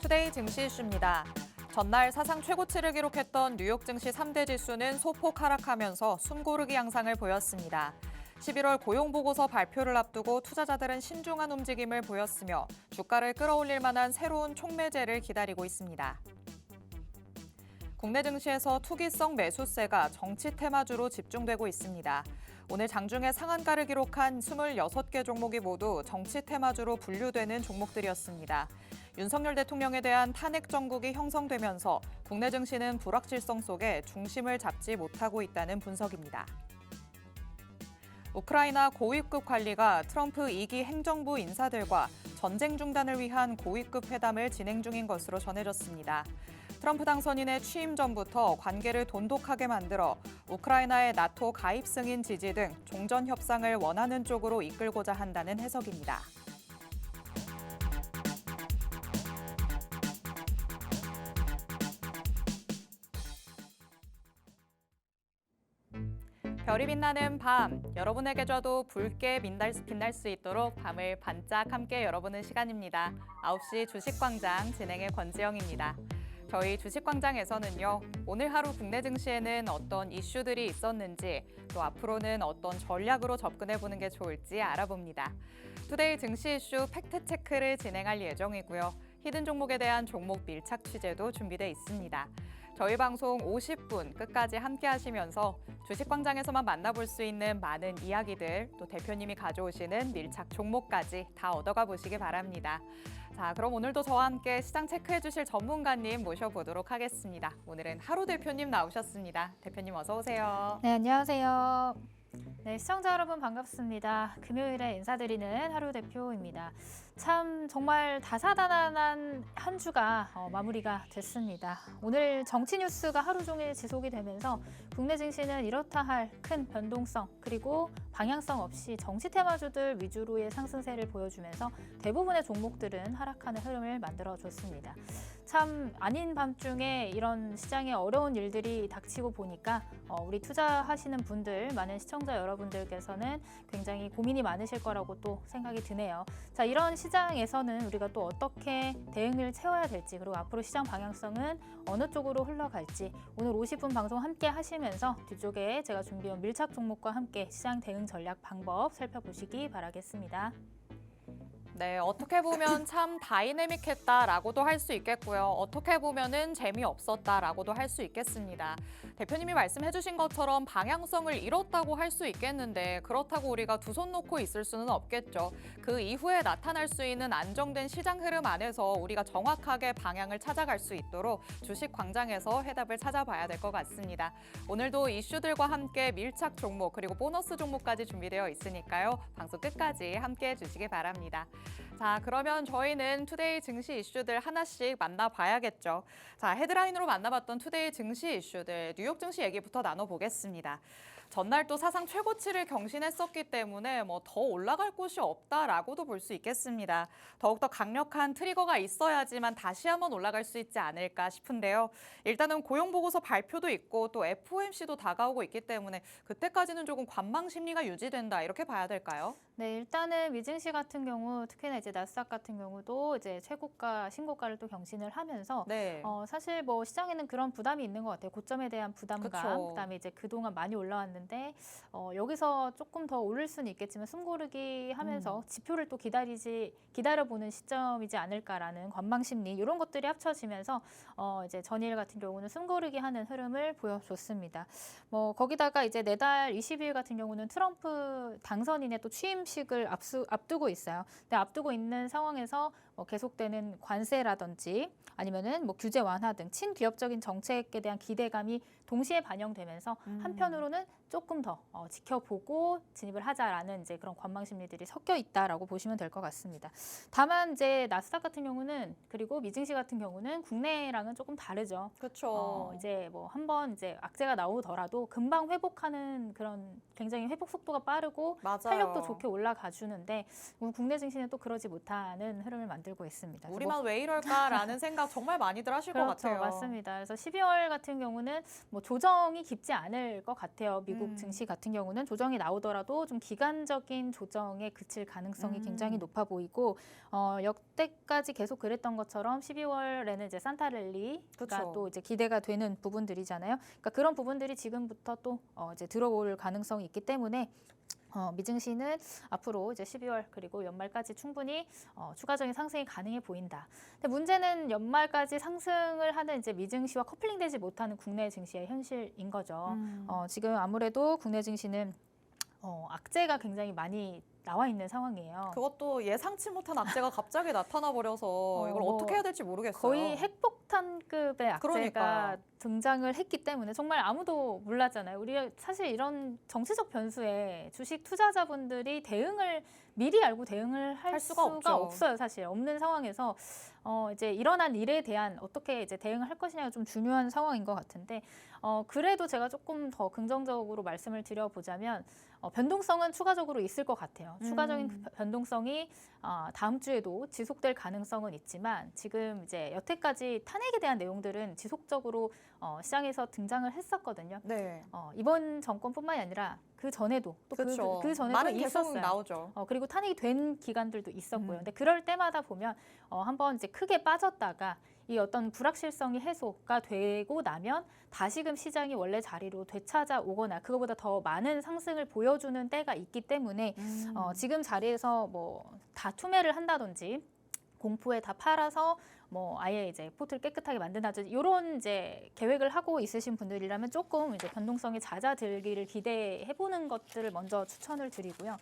투데이 증시 이슈입니다. 전날 사상 최고치를 기록했던 뉴욕 증시 3대 지수는 소폭 하락하면서 숨고르기 양상을 보였습니다. 11월 고용보고서 발표를 앞두고 투자자들은 신중한 움직임을 보였으며 주가를 끌어올릴 만한 새로운 촉매제를 기다리고 있습니다. 국내 증시에서 투기성 매수세가 정치 테마주로 집중되고 있습니다. 오늘 장중에 상한가를 기록한 26개 종목이 모두 정치 테마주로 분류되는 종목들이었습니다. 윤석열 대통령에 대한 탄핵 정국이 형성되면서 국내 증시는 불확실성 속에 중심을 잡지 못하고 있다는 분석입니다. 우크라이나 고위급 관리가 트럼프 2기 행정부 인사들과 전쟁 중단을 위한 고위급 회담을 진행 중인 것으로 전해졌습니다. 트럼프 당선인의 취임 전부터 관계를 돈독하게 만들어 우크라이나의 나토 가입 승인 지지 등 종전 협상을 원하는 쪽으로 이끌고자 한다는 해석입니다. 별이 빛나는 밤, 여러분에게줘도 붉게 빛날 수 있도록 밤을 반짝 함께 열어보는 시간입니다. 9시 주식광장 진행의 권지영입니다. 저희 주식광장에서는요, 오늘 하루 국내 증시에는 어떤 이슈들이 있었는지, 또 앞으로는 어떤 전략으로 접근해보는 게 좋을지 알아봅니다. 투데이 증시 이슈 팩트체크를 진행할 예정이고요. 히든 종목에 대한 종목 밀착 취재도 준비돼 있습니다. 저희 방송 50분 끝까지 함께 하시면서 주식광장에서만 만나볼 수 있는 많은 이야기들, 또 대표님이 가져오시는 밀착 종목까지 다 얻어가 보시기 바랍니다. 자, 그럼 오늘도 저와 함께 시장 체크해 주실 전문가님 모셔보도록 하겠습니다. 오늘은 하루 대표님 나오셨습니다. 대표님 어서 오세요. 네, 안녕하세요. 네, 시청자 여러분 반갑습니다. 금요일에 인사드리는 하루 대표입니다. 참 정말 다사다난한 한 주가 마무리가 됐습니다. 오늘 정치 뉴스가 하루 종일 지속이 되면서 국내 증시는 이렇다 할 큰 변동성 그리고 방향성 없이 정치 테마주들 위주로의 상승세를 보여주면서 대부분의 종목들은 하락하는 흐름을 만들어줬습니다. 참 아닌 밤중에 이런 시장에 어려운 일들이 닥치고 보니까 우리 투자하시는 분들, 많은 시청자 여러분들께서는 굉장히 고민이 많으실 거라고 또 생각이 드네요. 자, 이런 시장에서는 우리가 또 어떻게 대응을 채워야 될지, 그리고 앞으로 시장 방향성은 어느 쪽으로 흘러갈지 오늘 50분 방송 함께 하시면서 뒤쪽에 제가 준비한 밀착 종목과 함께 시장 대응 전략 방법 살펴보시기 바라겠습니다. 네, 어떻게 보면 참 다이내믹했다라고도 할 수 있겠고요. 어떻게 보면은 재미없었다라고도 할 수 있겠습니다. 대표님이 말씀해 주신 것처럼 방향성을 잃었다고 할 수 있겠는데 그렇다고 우리가 두 손 놓고 있을 수는 없겠죠. 그 이후에 나타날 수 있는 안정된 시장 흐름 안에서 우리가 정확하게 방향을 찾아갈 수 있도록 주식 광장에서 해답을 찾아봐야 될 것 같습니다. 오늘도 이슈들과 함께 밀착 종목 그리고 보너스 종목까지 준비되어 있으니까요. 방송 끝까지 함께 해주시기 바랍니다. 자, 그러면 저희는 투데이 증시 이슈들 하나씩 만나봐야겠죠. 자, 헤드라인으로 만나봤던 투데이 증시 이슈들, 뉴욕 증시 얘기부터 나눠보겠습니다. 전날 또 사상 최고치를 경신했었기 때문에 더 올라갈 곳이 없다라고도 볼 수 있겠습니다. 더욱더 강력한 트리거가 있어야지만 다시 한번 올라갈 수 있지 않을까 싶은데요. 일단은 고용보고서 발표도 있고 또 FOMC도 다가오고 있기 때문에 그때까지는 조금 관망 심리가 유지된다 이렇게 봐야 될까요? 네, 일단은 미증시 같은 경우, 특히나 이제 나스닥 같은 경우도 이제 최고가, 신고가를 또 경신을 하면서 네. 사실 시장에는 그런 부담이 있는 것 같아요. 고점에 대한 부담감, 그쵸. 그다음에 이제 그동안 많이 올라왔는데 여기서 조금 더 오를 수는 있겠지만 숨고르기 하면서 지표를 또 기다려보는 시점이지 않을까라는 관망 심리 이런 것들이 합쳐지면서 이제 전일 같은 경우는 숨고르기 하는 흐름을 보여줬습니다. 거기다가 이제 내달 20일 같은 경우는 트럼프 당선인의 또 취임식을 앞두고 있어요. 근데 앞두고 있는 상황에서 계속되는 관세라든지 아니면은 규제 완화 등 친기업적인 정책에 대한 기대감이 동시에 반영되면서 한편으로는 조금 더 지켜보고 진입을 하자라는 이제 그런 관망 심리들이 섞여 있다라고 보시면 될 것 같습니다. 다만 이제 나스닥 같은 경우는 그리고 미증시 같은 경우는 국내랑은 조금 다르죠. 그렇죠. 이제 한번 이제 악재가 나오더라도 금방 회복하는 그런 굉장히 회복 속도가 빠르고 맞아요. 탄력도 좋게 올라가 주는데 국내 증시는 또 그러지 못하는 흐름을 만들고 있습니다. 우리만 왜 이럴까라는 생각 정말 많이들 하실 것 그렇죠, 같아요. 맞습니다. 그래서 12월 같은 경우는 뭐 조정이 깊지 않을 것 같아요. 미국 음. 증시 같은 경우는 조정이 나오더라도 좀 기간적인 조정에 그칠 가능성이 굉장히 높아 보이고 역대까지 계속 그랬던 것처럼 12월에는 이제 산타랠리가 그쵸. 또 이제 기대가 되는 부분들이잖아요. 그러니까 그런 부분들이 지금부터 또 이제 들어올 가능성이 있기 때문에 미증시는 앞으로 이제 12월 그리고 연말까지 충분히 추가적인 상승이 가능해 보인다. 근데 문제는 연말까지 상승을 하는 이제 미증시와 커플링되지 못하는 국내 증시의 현실인 거죠. 지금 아무래도 국내 증시는 악재가 굉장히 많이 나와 있는 상황이에요. 그것도 예상치 못한 악재가 갑자기 나타나 버려서 이걸 뭐 어떻게 해야 될지 모르겠어요. 거의 핵폭탄급의 악재가 그러니까요. 등장을 했기 때문에 정말 아무도 몰랐잖아요. 우리가 사실 이런 정치적 변수에 주식 투자자분들이 대응을 미리 알고 대응을 할 수가 없죠. 없어요. 사실 없는 상황에서 이제 일어난 일에 대한 어떻게 이제 대응을 할 것이냐가 좀 중요한 상황인 것 같은데 그래도 제가 조금 더 긍정적으로 말씀을 드려보자면 변동성은 추가적으로 있을 것 같아요. 추가적인 변동성이 다음 주에도 지속될 가능성은 있지만 지금 이제 여태까지 탄핵에 대한 내용들은 지속적으로 시장에서 등장을 했었거든요. 네. 이번 정권뿐만이 아니라 그 전에도 또 그렇죠. 그 전에도 말은 계속 있었어요. 나오죠. 그리고 탄핵이 된 기간들도 있었고요. 근데 그럴 때마다 보면 한번 이제 크게 빠졌다가 이 어떤 불확실성이 해소가 되고 나면 다시금 시장이 원래 자리로 되찾아오거나 그거보다 더 많은 상승을 보여주는 때가 있기 때문에 지금 자리에서 뭐 다 투매를 한다든지 공포에 다 팔아서 뭐 아예 이제 포트를 깨끗하게 만든다든지 이런 이제 계획을 하고 있으신 분들이라면 조금 이제 변동성이 잦아들기를 기대해 보는 것들을 먼저 추천을 드리고요.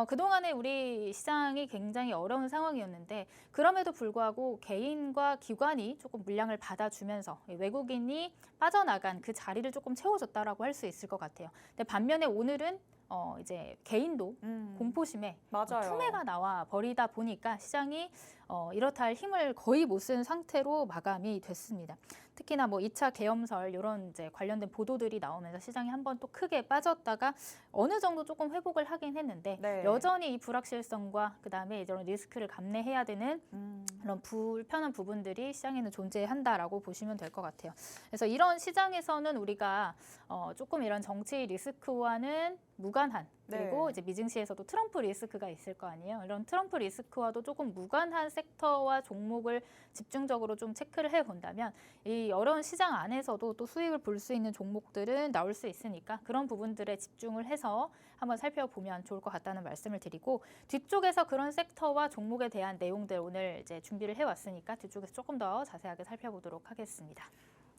그동안에 우리 시장이 굉장히 어려운 상황이었는데 그럼에도 불구하고 개인과 기관이 조금 물량을 받아주면서 외국인이 빠져나간 그 자리를 조금 채워줬다라고 할 수 있을 것 같아요. 근데 반면에 오늘은 이제 개인도 공포심에 맞아요. 투매가 나와 버리다 보니까 시장이 이렇다 할 힘을 거의 못 쓴 상태로 마감이 됐습니다. 특히나 뭐 2차 계엄설 이런 이제 관련된 보도들이 나오면서 시장이 한번 또 크게 빠졌다가 어느 정도 조금 회복을 하긴 했는데 네. 여전히 이 불확실성과 그다음에 이런 리스크를 감내해야 되는 그런 불편한 부분들이 시장에는 존재한다라고 보시면 될 것 같아요. 그래서 이런 시장에서는 우리가 조금 이런 정치 리스크와는 무관한 그리고 네. 이제 미증시에서도 트럼프 리스크가 있을 거 아니에요. 이런 트럼프 리스크와도 조금 무관한 섹터와 종목을 집중적으로 좀 체크를 해본다면 이 어려운 시장 안에서도 또 수익을 볼 수 있는 종목들은 나올 수 있으니까 그런 부분들에 집중을 해서 한번 살펴보면 좋을 것 같다는 말씀을 드리고 뒤쪽에서 그런 섹터와 종목에 대한 내용들 오늘 이제 준비를 해왔으니까 뒤쪽에서 조금 더 자세하게 살펴보도록 하겠습니다.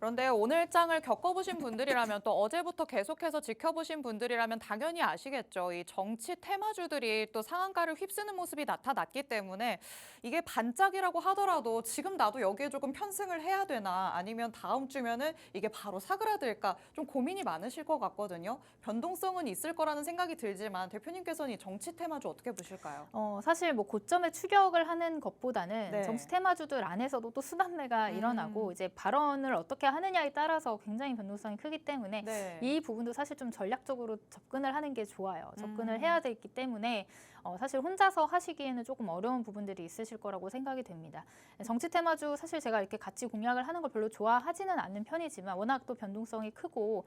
그런데 오늘 장을 겪어보신 분들이라면 또 어제부터 계속해서 지켜보신 분들이라면 당연히 아시겠죠. 이 정치 테마주들이 또 상한가를 휩쓰는 모습이 나타났기 때문에 이게 반짝이라고 하더라도 지금 나도 여기에 조금 편승을 해야 되나 아니면 다음 주면은 이게 바로 사그라들까 좀 고민이 많으실 것 같거든요. 변동성은 있을 거라는 생각이 들지만 대표님께서는 이 정치 테마주 어떻게 보실까요? 사실 뭐 고점에 추격을 하는 것보다는 네. 정치 테마주들 안에서도 또 순환매가 일어나고 이제 발언을 어떻게 하느냐에 따라서 굉장히 변동성이 크기 때문에 네. 이 부분도 사실 좀 전략적으로 접근을 하는 게 좋아요. 접근을 해야 되기 때문에 사실 혼자서 하시기에는 조금 어려운 부분들이 있으실 거라고 생각이 됩니다. 정치 테마주 사실 제가 이렇게 같이 공략을 하는 걸 별로 좋아하지는 않는 편이지만 워낙 또 변동성이 크고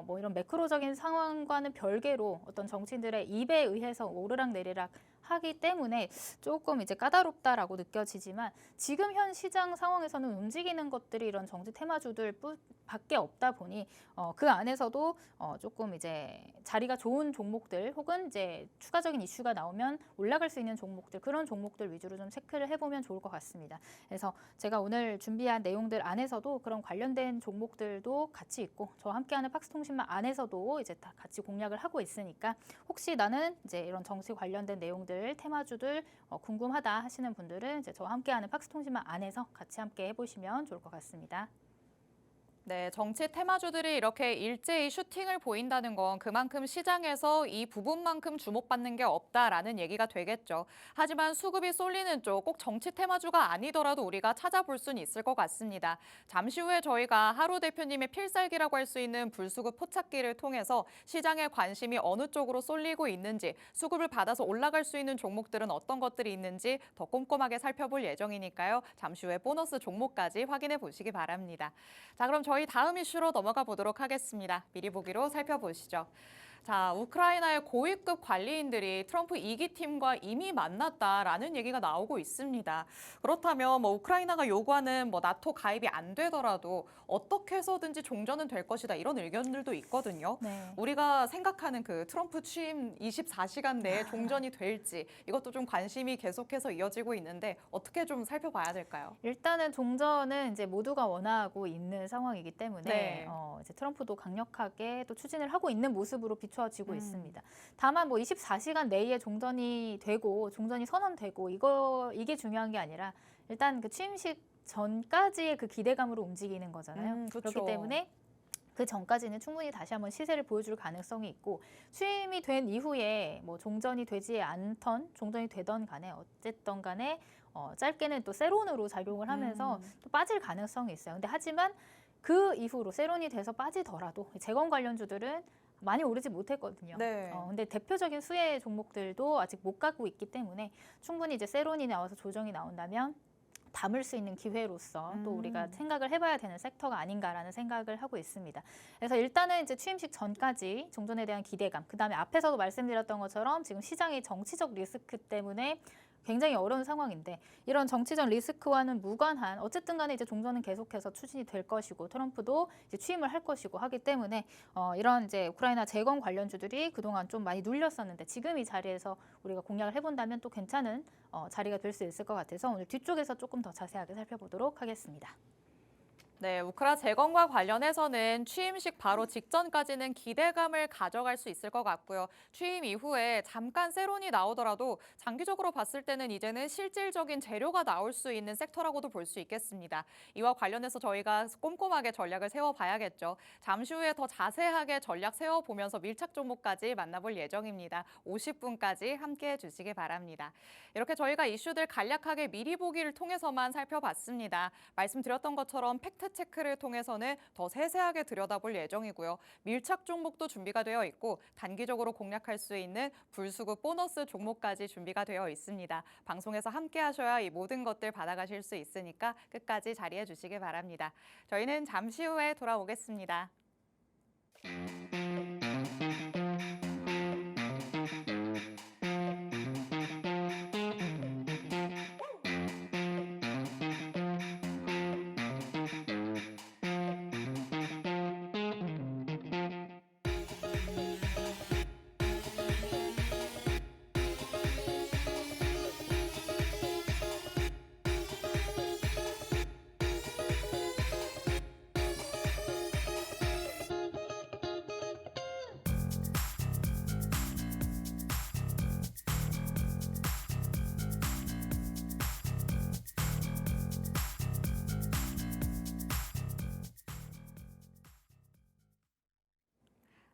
뭐 이런 매크로적인 상황과는 별개로 어떤 정치인들의 입에 의해서 오르락 내리락 하기 때문에 조금 이제 까다롭다라고 느껴지지만 지금 현 시장 상황에서는 움직이는 것들이 이런 정치 테마주들 밖에 없다 보니 그 안에서도 조금 이제 자리가 좋은 종목들 혹은 이제 추가적인 이슈가 나오면 올라갈 수 있는 종목들 그런 종목들 위주로 좀 체크를 해보면 좋을 것 같습니다. 그래서 제가 오늘 준비한 내용들 안에서도 그런 관련된 종목들도 같이 있고 저와 함께하는 팍스통신망 안에서도 이제 다 같이 공략을 하고 있으니까 혹시 나는 이제 이런 정치 관련된 내용들 테마주들 궁금하다 하시는 분들은 이제 저와 함께하는 팍스통신망 안에서 같이 함께 해보시면 좋을 것 같습니다. 네, 정치 테마주들이 이렇게 일제히 슈팅을 보인다는 건 그만큼 시장에서 이 부분만큼 주목받는 게 없다라는 얘기가 되겠죠. 하지만 수급이 쏠리는 쪽 꼭 정치 테마주가 아니더라도 우리가 찾아볼 수는 있을 것 같습니다. 잠시 후에 저희가 하루 대표님의 필살기라고 할 수 있는 불수급 포착기를 통해서 시장의 관심이 어느 쪽으로 쏠리고 있는지 수급을 받아서 올라갈 수 있는 종목들은 어떤 것들이 있는지 더 꼼꼼하게 살펴볼 예정이니까요. 잠시 후에 보너스 종목까지 확인해 보시기 바랍니다. 자, 그럼 저희 저희 다음 이슈로 넘어가 보도록 하겠습니다. 미리 보기로 살펴보시죠. 자, 우크라이나의 고위급 관리인들이 트럼프 2기 팀과 이미 만났다라는 얘기가 나오고 있습니다. 그렇다면 우크라이나가 요구하는 나토 가입이 안 되더라도 어떻게 해서든지 종전은 될 것이다 이런 의견들도 있거든요. 네. 우리가 생각하는 그 트럼프 취임 24시간 내에 종전이 될지 이것도 좀 관심이 계속해서 이어지고 있는데 어떻게 좀 살펴봐야 될까요? 일단은 종전은 이제 모두가 원하고 있는 상황이기 때문에 네. 이제 트럼프도 강력하게 또 추진을 하고 있는 모습으로 비춰지고 있습니다. 다만 24시간 내에 종전이 되고 종전이 선언되고 이게 중요한 게 아니라 일단 그 취임식 전까지의 그 기대감으로 움직이는 거잖아요. 그렇죠. 그렇기 때문에 그 전까지는 충분히 다시 한번 시세를 보여줄 가능성이 있고 취임이 된 이후에 종전이 되지 않던 종전이 되던 간에 어쨌든 간에 짧게는 또 세론으로 작용을 하면서 또 빠질 가능성이 있어요. 근데 하지만 그 이후로 세론이 돼서 빠지더라도 재건 관련주들은 많이 오르지 못했거든요. 네. 근데 대표적인 수혜 종목들도 아직 못 가고 있기 때문에 충분히 이제 세론이 나와서 조정이 나온다면 담을 수 있는 기회로서 또 우리가 생각을 해봐야 되는 섹터가 아닌가라는 생각을 하고 있습니다. 그래서 일단은 이제 취임식 전까지 종전에 대한 기대감, 그다음에 앞에서도 말씀드렸던 것처럼 지금 시장의 정치적 리스크 때문에 굉장히 어려운 상황인데 이런 정치적 리스크와는 무관한 어쨌든 간에 이제 종전은 계속해서 추진이 될 것이고 트럼프도 이제 취임을 할 것이고 하기 때문에 이런 이제 우크라이나 재건 관련주들이 그동안 좀 많이 눌렸었는데 지금 이 자리에서 우리가 공략을 해본다면 또 괜찮은 자리가 될 수 있을 것 같아서 오늘 뒤쪽에서 조금 더 자세하게 살펴보도록 하겠습니다. 네, 우크라 재건과 관련해서는 취임식 바로 직전까지는 기대감을 가져갈 수 있을 것 같고요. 취임 이후에 잠깐 세론이 나오더라도 장기적으로 봤을 때는 이제는 실질적인 재료가 나올 수 있는 섹터라고도 볼 수 있겠습니다. 이와 관련해서 저희가 꼼꼼하게 전략을 세워봐야겠죠. 잠시 후에 더 자세하게 전략 세워보면서 밀착 종목까지 만나볼 예정입니다. 50분까지 함께해 주시기 바랍니다. 이렇게 저희가 이슈들 간략하게 미리 보기를 통해서만 살펴봤습니다. 말씀드렸던 것처럼 팩트 체크를 통해서는 더 세세하게 들여다볼 예정이고요. 밀착 종목도 준비가 되어 있고 단기적으로 공략할 수 있는 불수급 보너스 종목까지 준비가 되어 있습니다. 방송에서 함께 하셔야 이 모든 것들 받아가실 수 있으니까 끝까지 자리해 주시기 바랍니다. 저희는 잠시 후에 돌아오겠습니다.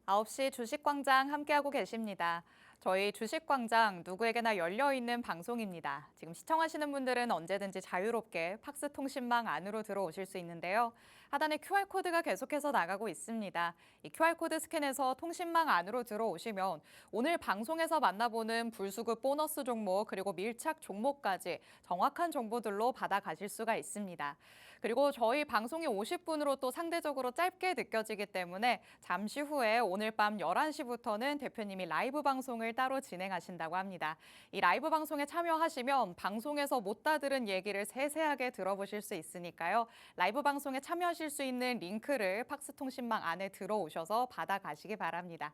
아홉 시 주식광장 함께하고 계십니다. 저희 주식광장 누구에게나 열려있는 방송입니다. 지금 시청하시는 분들은 언제든지 자유롭게 팍스 통신망 안으로 들어오실 수 있는데요. 하단에 QR코드가 계속해서 나가고 있습니다. 이 QR코드 스캔해서 통신망 안으로 들어오시면 오늘 방송에서 만나보는 불수급 보너스 종목 그리고 밀착 종목까지 정확한 정보들로 받아가실 수가 있습니다. 그리고 저희 방송이 50분으로 또 상대적으로 짧게 느껴지기 때문에 잠시 후에 오늘 밤 11시부터는 대표님이 라이브 방송을 따로 진행하신다고 합니다. 이 라이브 방송에 참여하시면 방송에서 못 다 들은 얘기를 세세하게 들어보실 수 있으니까요. 라이브 방송에 참여하실 수 있는 링크를 팍스 통신망 안에 들어오셔서 받아가시기 바랍니다.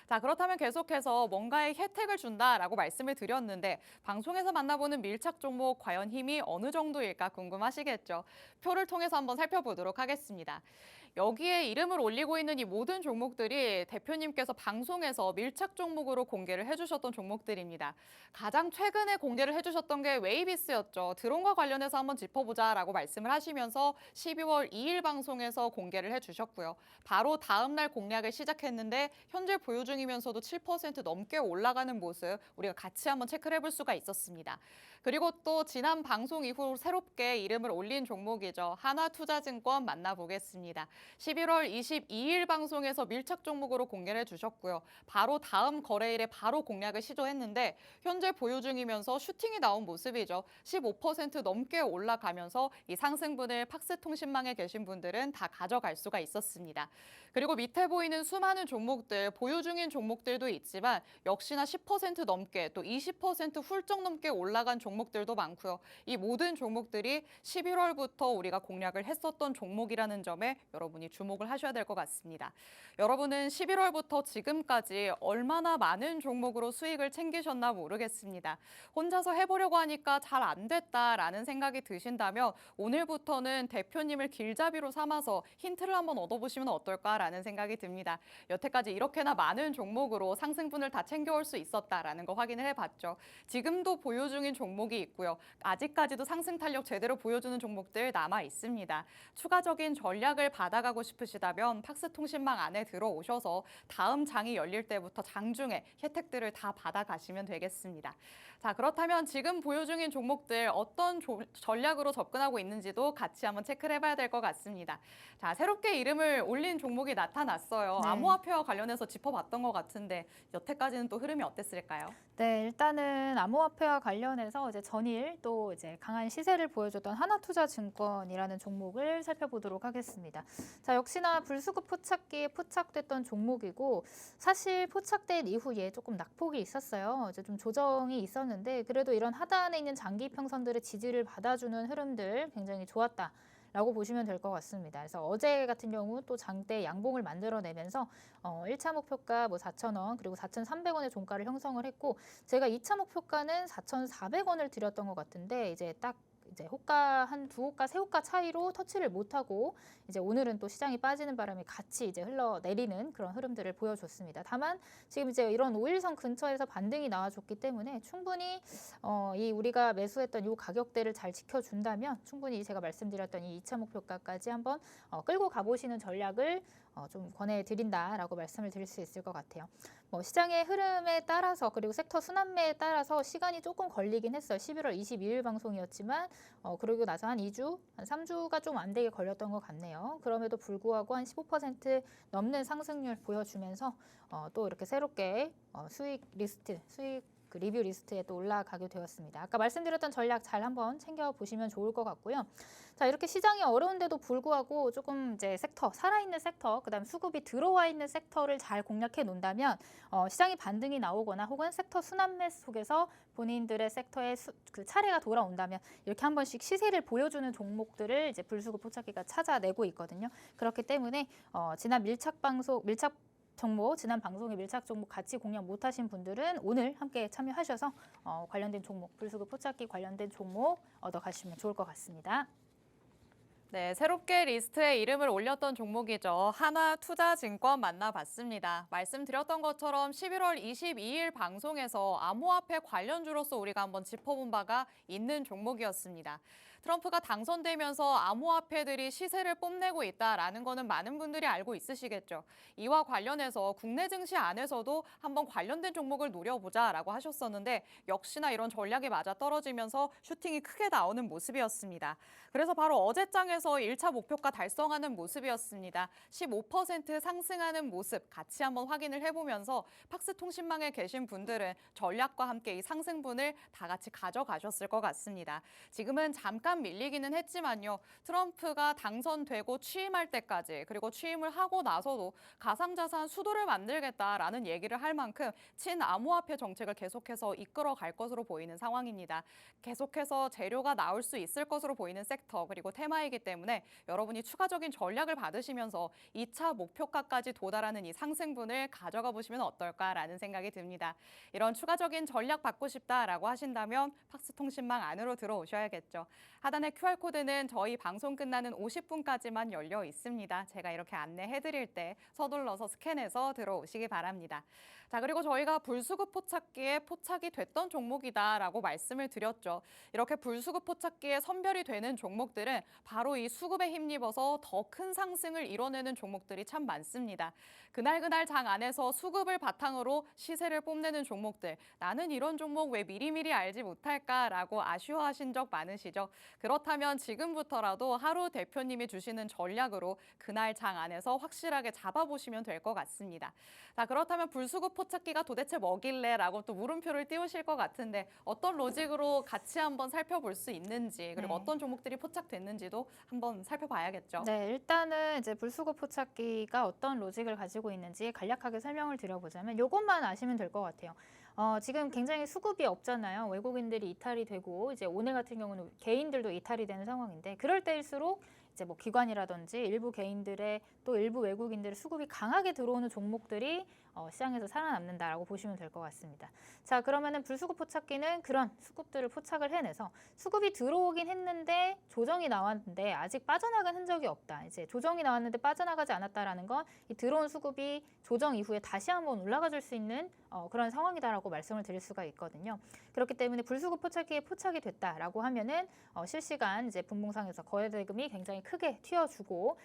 자, 그렇다면 계속해서 뭔가의 혜택을 준다라고 말씀을 드렸는데 방송에서 만나보는 밀착 종목 과연 힘이 어느 정도일까 궁금하시겠죠? 표를 통해서 한번 살펴보도록 하겠습니다. 여기에 이름을 올리고 있는 이 모든 종목들이 대표님께서 방송에서 밀착 종목으로 공개를 해주셨던 종목들입니다. 가장 최근에 공개를 해주셨던 게 웨이비스였죠. 드론과 관련해서 한번 짚어보자라고 말씀을 하시면서 12월 2일 방송에서 공개를 해주셨고요. 바로 다음 날 공략을 시작했는데 현재 보유 중이면서도 7% 넘게 올라가는 모습 우리가 같이 한번 체크를 해볼 수가 있었습니다. 그리고 또 지난 방송 이후 새롭게 이름을 올린 종목이죠. 한화투자증권 만나보겠습니다. 11월 22일 방송에서 밀착 종목으로 공개를 해주셨고요. 바로 다음 거래일에 바로 공략을 시도했는데 현재 보유 중이면서 슈팅이 나온 모습이죠. 15% 넘게 올라가면서 이 상승분을 팍스통신망에 계신 분들은 다 가져갈 수가 있었습니다. 그리고 밑에 보이는 수많은 종목들, 보유 중인 종목들도 있지만 역시나 10% 넘게 또 20% 훌쩍 넘게 올라간 종목들도 많고요. 이 모든 종목들이 11월부터 우리가 공략을 했었던 종목이라는 점에 여러분이 주목을 하셔야 될 것 같습니다. 여러분은 11월부터 지금까지 얼마나 많은 종목으로 수익을 챙기셨나 모르겠습니다. 혼자서 해보려고 하니까 잘 안 됐다라는 생각이 드신다면 오늘부터는 대표님을 길잡이로 삼아서 힌트를 한번 얻어보시면 어떨까라는 생각이 듭니다. 여태까지 이렇게나 많은 종목으로 상승분을 다 챙겨올 수 있었다라는 거 확인을 해봤죠. 지금도 보유 중인 종목이 있고요. 아직까지도 상승 탄력 제대로 보여주는 종목들 남아 있습니다. 추가적인 전략을 받아가고 싶으시다면 팍스통신망 안에 들어오셔서 다음 장이 열릴 때부터 장중에 혜택들을 다 받아가시면 되겠습니다. 자, 그렇다면 지금 보유 중인 종목들 어떤 전략으로 접근하고 있는지도 같이 한번 체크를 해봐야 될 것 같습니다. 자, 새롭게 이름을 올린 종목이 나타났어요. 네. 암호화폐와 관련해서 짚어봤던 것 같은데 여태까지는 또 흐름이 어땠을까요? 네, 일단은 암호화폐와 관련해서 이제 전일 또 이제 강한 시세를 보여줬던 하나투자증권이라는 종목을 살펴보도록 하겠습니다. 자, 역시나 불수급 포착기에 포착됐던 종목이고 사실 포착된 이후에 조금 낙폭이 있었어요. 이제 좀 조정이 있었는데 그래도 이런 하단에 있는 장기 평선들의 지지를 받아주는 흐름들 굉장히 좋았다. 라고 보시면 될 것 같습니다. 그래서 어제 같은 경우 또 장대 양봉을 만들어내면서 1차 목표가 뭐 4,000원 그리고 4,300원의 종가를 형성을 했고 제가 2차 목표가는 4,400원을 드렸던 것 같은데 이제 딱 이제 호가 한 두 호가 세 호가 차이로 터치를 못하고 이제 오늘은 또 시장이 빠지는 바람에 같이 이제 흘러내리는 그런 흐름들을 보여줬습니다. 다만 지금 이제 이런 5일선 근처에서 반등이 나와줬기 때문에 충분히 이 우리가 매수했던 이 가격대를 잘 지켜준다면 충분히 제가 말씀드렸던 이 2차 목표가까지 한번 끌고 가보시는 전략을 좀 권해드린다라고 말씀을 드릴 수 있을 것 같아요. 뭐 시장의 흐름에 따라서 그리고 섹터 순환매에 따라서 시간이 조금 걸리긴 했어요. 11월 22일 방송이었지만 그러고 나서 한 2주, 한 3주가 좀 안 되게 걸렸던 것 같네요. 그럼에도 불구하고 한 15% 넘는 상승률 보여주면서 또 이렇게 새롭게 수익 그 리뷰 리스트에 또 올라가게 되었습니다. 아까 말씀드렸던 전략 잘 한번 챙겨보시면 좋을 것 같고요. 자, 이렇게 시장이 어려운데도 불구하고 조금 이제 섹터, 살아있는 섹터, 그다음 수급이 들어와 있는 섹터를 잘 공략해 놓는다면 시장이 반등이 나오거나 혹은 섹터 순환매 속에서 본인들의 sek터의 그 차례가 돌아온다면 이렇게 한 번씩 시세를 보여주는 종목들을 이제 불수급 포착기가 찾아내고 있거든요. 그렇기 때문에 지난 지난 방송에 밀착 종목 같이 공략 못하신 분들은 오늘 함께 참여하셔서 관련된 종목, 불수급 포착기 관련된 종목 얻어가시면 좋을 것 같습니다. 네, 새롭게 리스트에 이름을 올렸던 종목이죠. 하나투자증권 만나봤습니다. 말씀드렸던 것처럼 11월 22일 방송에서 암호화폐 관련주로서 우리가 한번 짚어본 바가 있는 종목이었습니다. 트럼프가 당선되면서 암호화폐들이 시세를 뽐내고 있다라는 거는 많은 분들이 알고 있으시겠죠. 이와 관련해서 국내 증시 안에서도 한번 관련된 종목을 노려보자라고 하셨었는데 역시나 이런 전략이 맞아떨어지면서 슈팅이 크게 나오는 모습이었습니다. 그래서 바로 어제장에서 1차 목표가 달성하는 모습이었습니다. 15% 상승하는 모습 같이 한번 확인을 해보면서 팍스통신망에 계신 분들은 전략과 함께 이 상승분을 다 같이 가져가셨을 것 같습니다. 지금은 잠깐 밀리기는 했지만요. 트럼프가 당선되고 취임할 때까지 그리고 취임을 하고 나서도 가상자산 수도를 만들겠다라는 얘기를 할 만큼 친암호화폐 정책을 계속해서 이끌어갈 것으로 보이는 상황입니다. 계속해서 재료가 나올 수 있을 것으로 보이는 섹터 그리고 테마이기 때문에 여러분이 추가적인 전략을 받으시면서 2차 목표가까지 도달하는 이 상승분을 가져가 보시면 어떨까라는 생각이 듭니다. 이런 추가적인 전략 받고 싶다라고 하신다면 팍스통신망 안으로 들어오셔야겠죠. 하단의 QR코드는 저희 방송 끝나는 50분까지만 열려 있습니다. 제가 이렇게 안내해드릴 때 서둘러서 스캔해서 들어오시기 바랍니다. 자, 그리고 저희가 불수급 포착기에 포착이 됐던 종목이다라고 말씀을 드렸죠. 이렇게 불수급 포착기에 선별이 되는 종목들은 바로 실제로 이 수급에 힘입어서 더 큰 상승을 이뤄내는 종목들이 참 많습니다. 그날 장 안에서 수급을 바탕으로 시세를 뽐내는 종목들, 나는 이런 종목 왜 미리미리 알지 못할까라고 아쉬워하신 적 많으시죠? 그렇다면 지금부터라도 하루 대표님이 주시는 전략으로 그날 장 안에서 확실하게 잡아보시면 될 것 같습니다. 자, 그렇다면 불수급 포착기가 도대체 뭐길래? 라고 또 물음표를 띄우실 것 같은데 어떤 로직으로 같이 한번 살펴볼 수 있는지 그리고 네. 어떤 종목들이 포착됐는지도 한번 살펴봐야겠죠. 네, 일단은 이제 불수급 포착기가 어떤 로직을 가지고 있는지 간략하게 설명을 드려보자면 이것만 아시면 될 것 같아요. 지금 굉장히 수급이 없잖아요. 외국인들이 이탈이 되고 이제 오늘 같은 경우는 개인들도 이탈이 되는 상황인데 그럴 때일수록 이제 뭐 기관이라든지 일부 개인들의 또 일부 외국인들의 수급이 강하게 들어오는 종목들이 시장에서 살아남는다라고 보시면 될 것 같습니다. 자, 그러면은 불수급 포착기는 그런 수급들을 포착을 해내서 수급이 들어오긴 했는데 조정이 나왔는데 아직 빠져나간 흔적이 없다. 이제 조정이 나왔는데 빠져나가지 않았다라는 건 이 들어온 수급이 조정 이후에 다시 한번 올라가 줄 수 있는 그런 상황이다라고 말씀을 드릴 수가 있거든요. 그렇기 때문에 불수급 포착기에 포착이 됐다라고 하면은 실시간 이제 분봉상에서 거래 대금이 굉장히 크게 튀어주고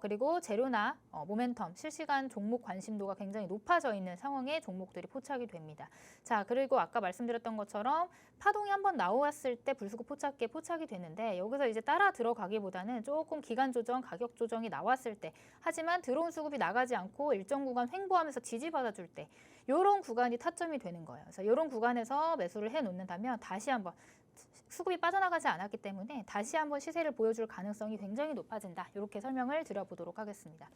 그리고 재료나 모멘텀, 실시간 종목 관심도가 굉장히 높아져 있는 상황의 종목들이 포착이 됩니다. 자, 그리고 아까 말씀드렸던 것처럼 파동이 한번 나왔을 때 불수급 포착기에 포착이 되는데 여기서 이제 따라 들어가기보다는 조금 기간 조정, 가격 조정이 나왔을 때 하지만 들어온 수급이 나가지 않고 일정 구간 횡보하면서 지지받아 줄 때 이런 구간이 타점이 되는 거예요. 그래서 이런 구간에서 매수를 해 놓는다면 다시 한번 수급이 빠져나가지 않았기 때문에 다시 한번 시세를 보여줄 가능성이 굉장히 높아진다. 이렇게 설명을 드려보도록 하겠습니다.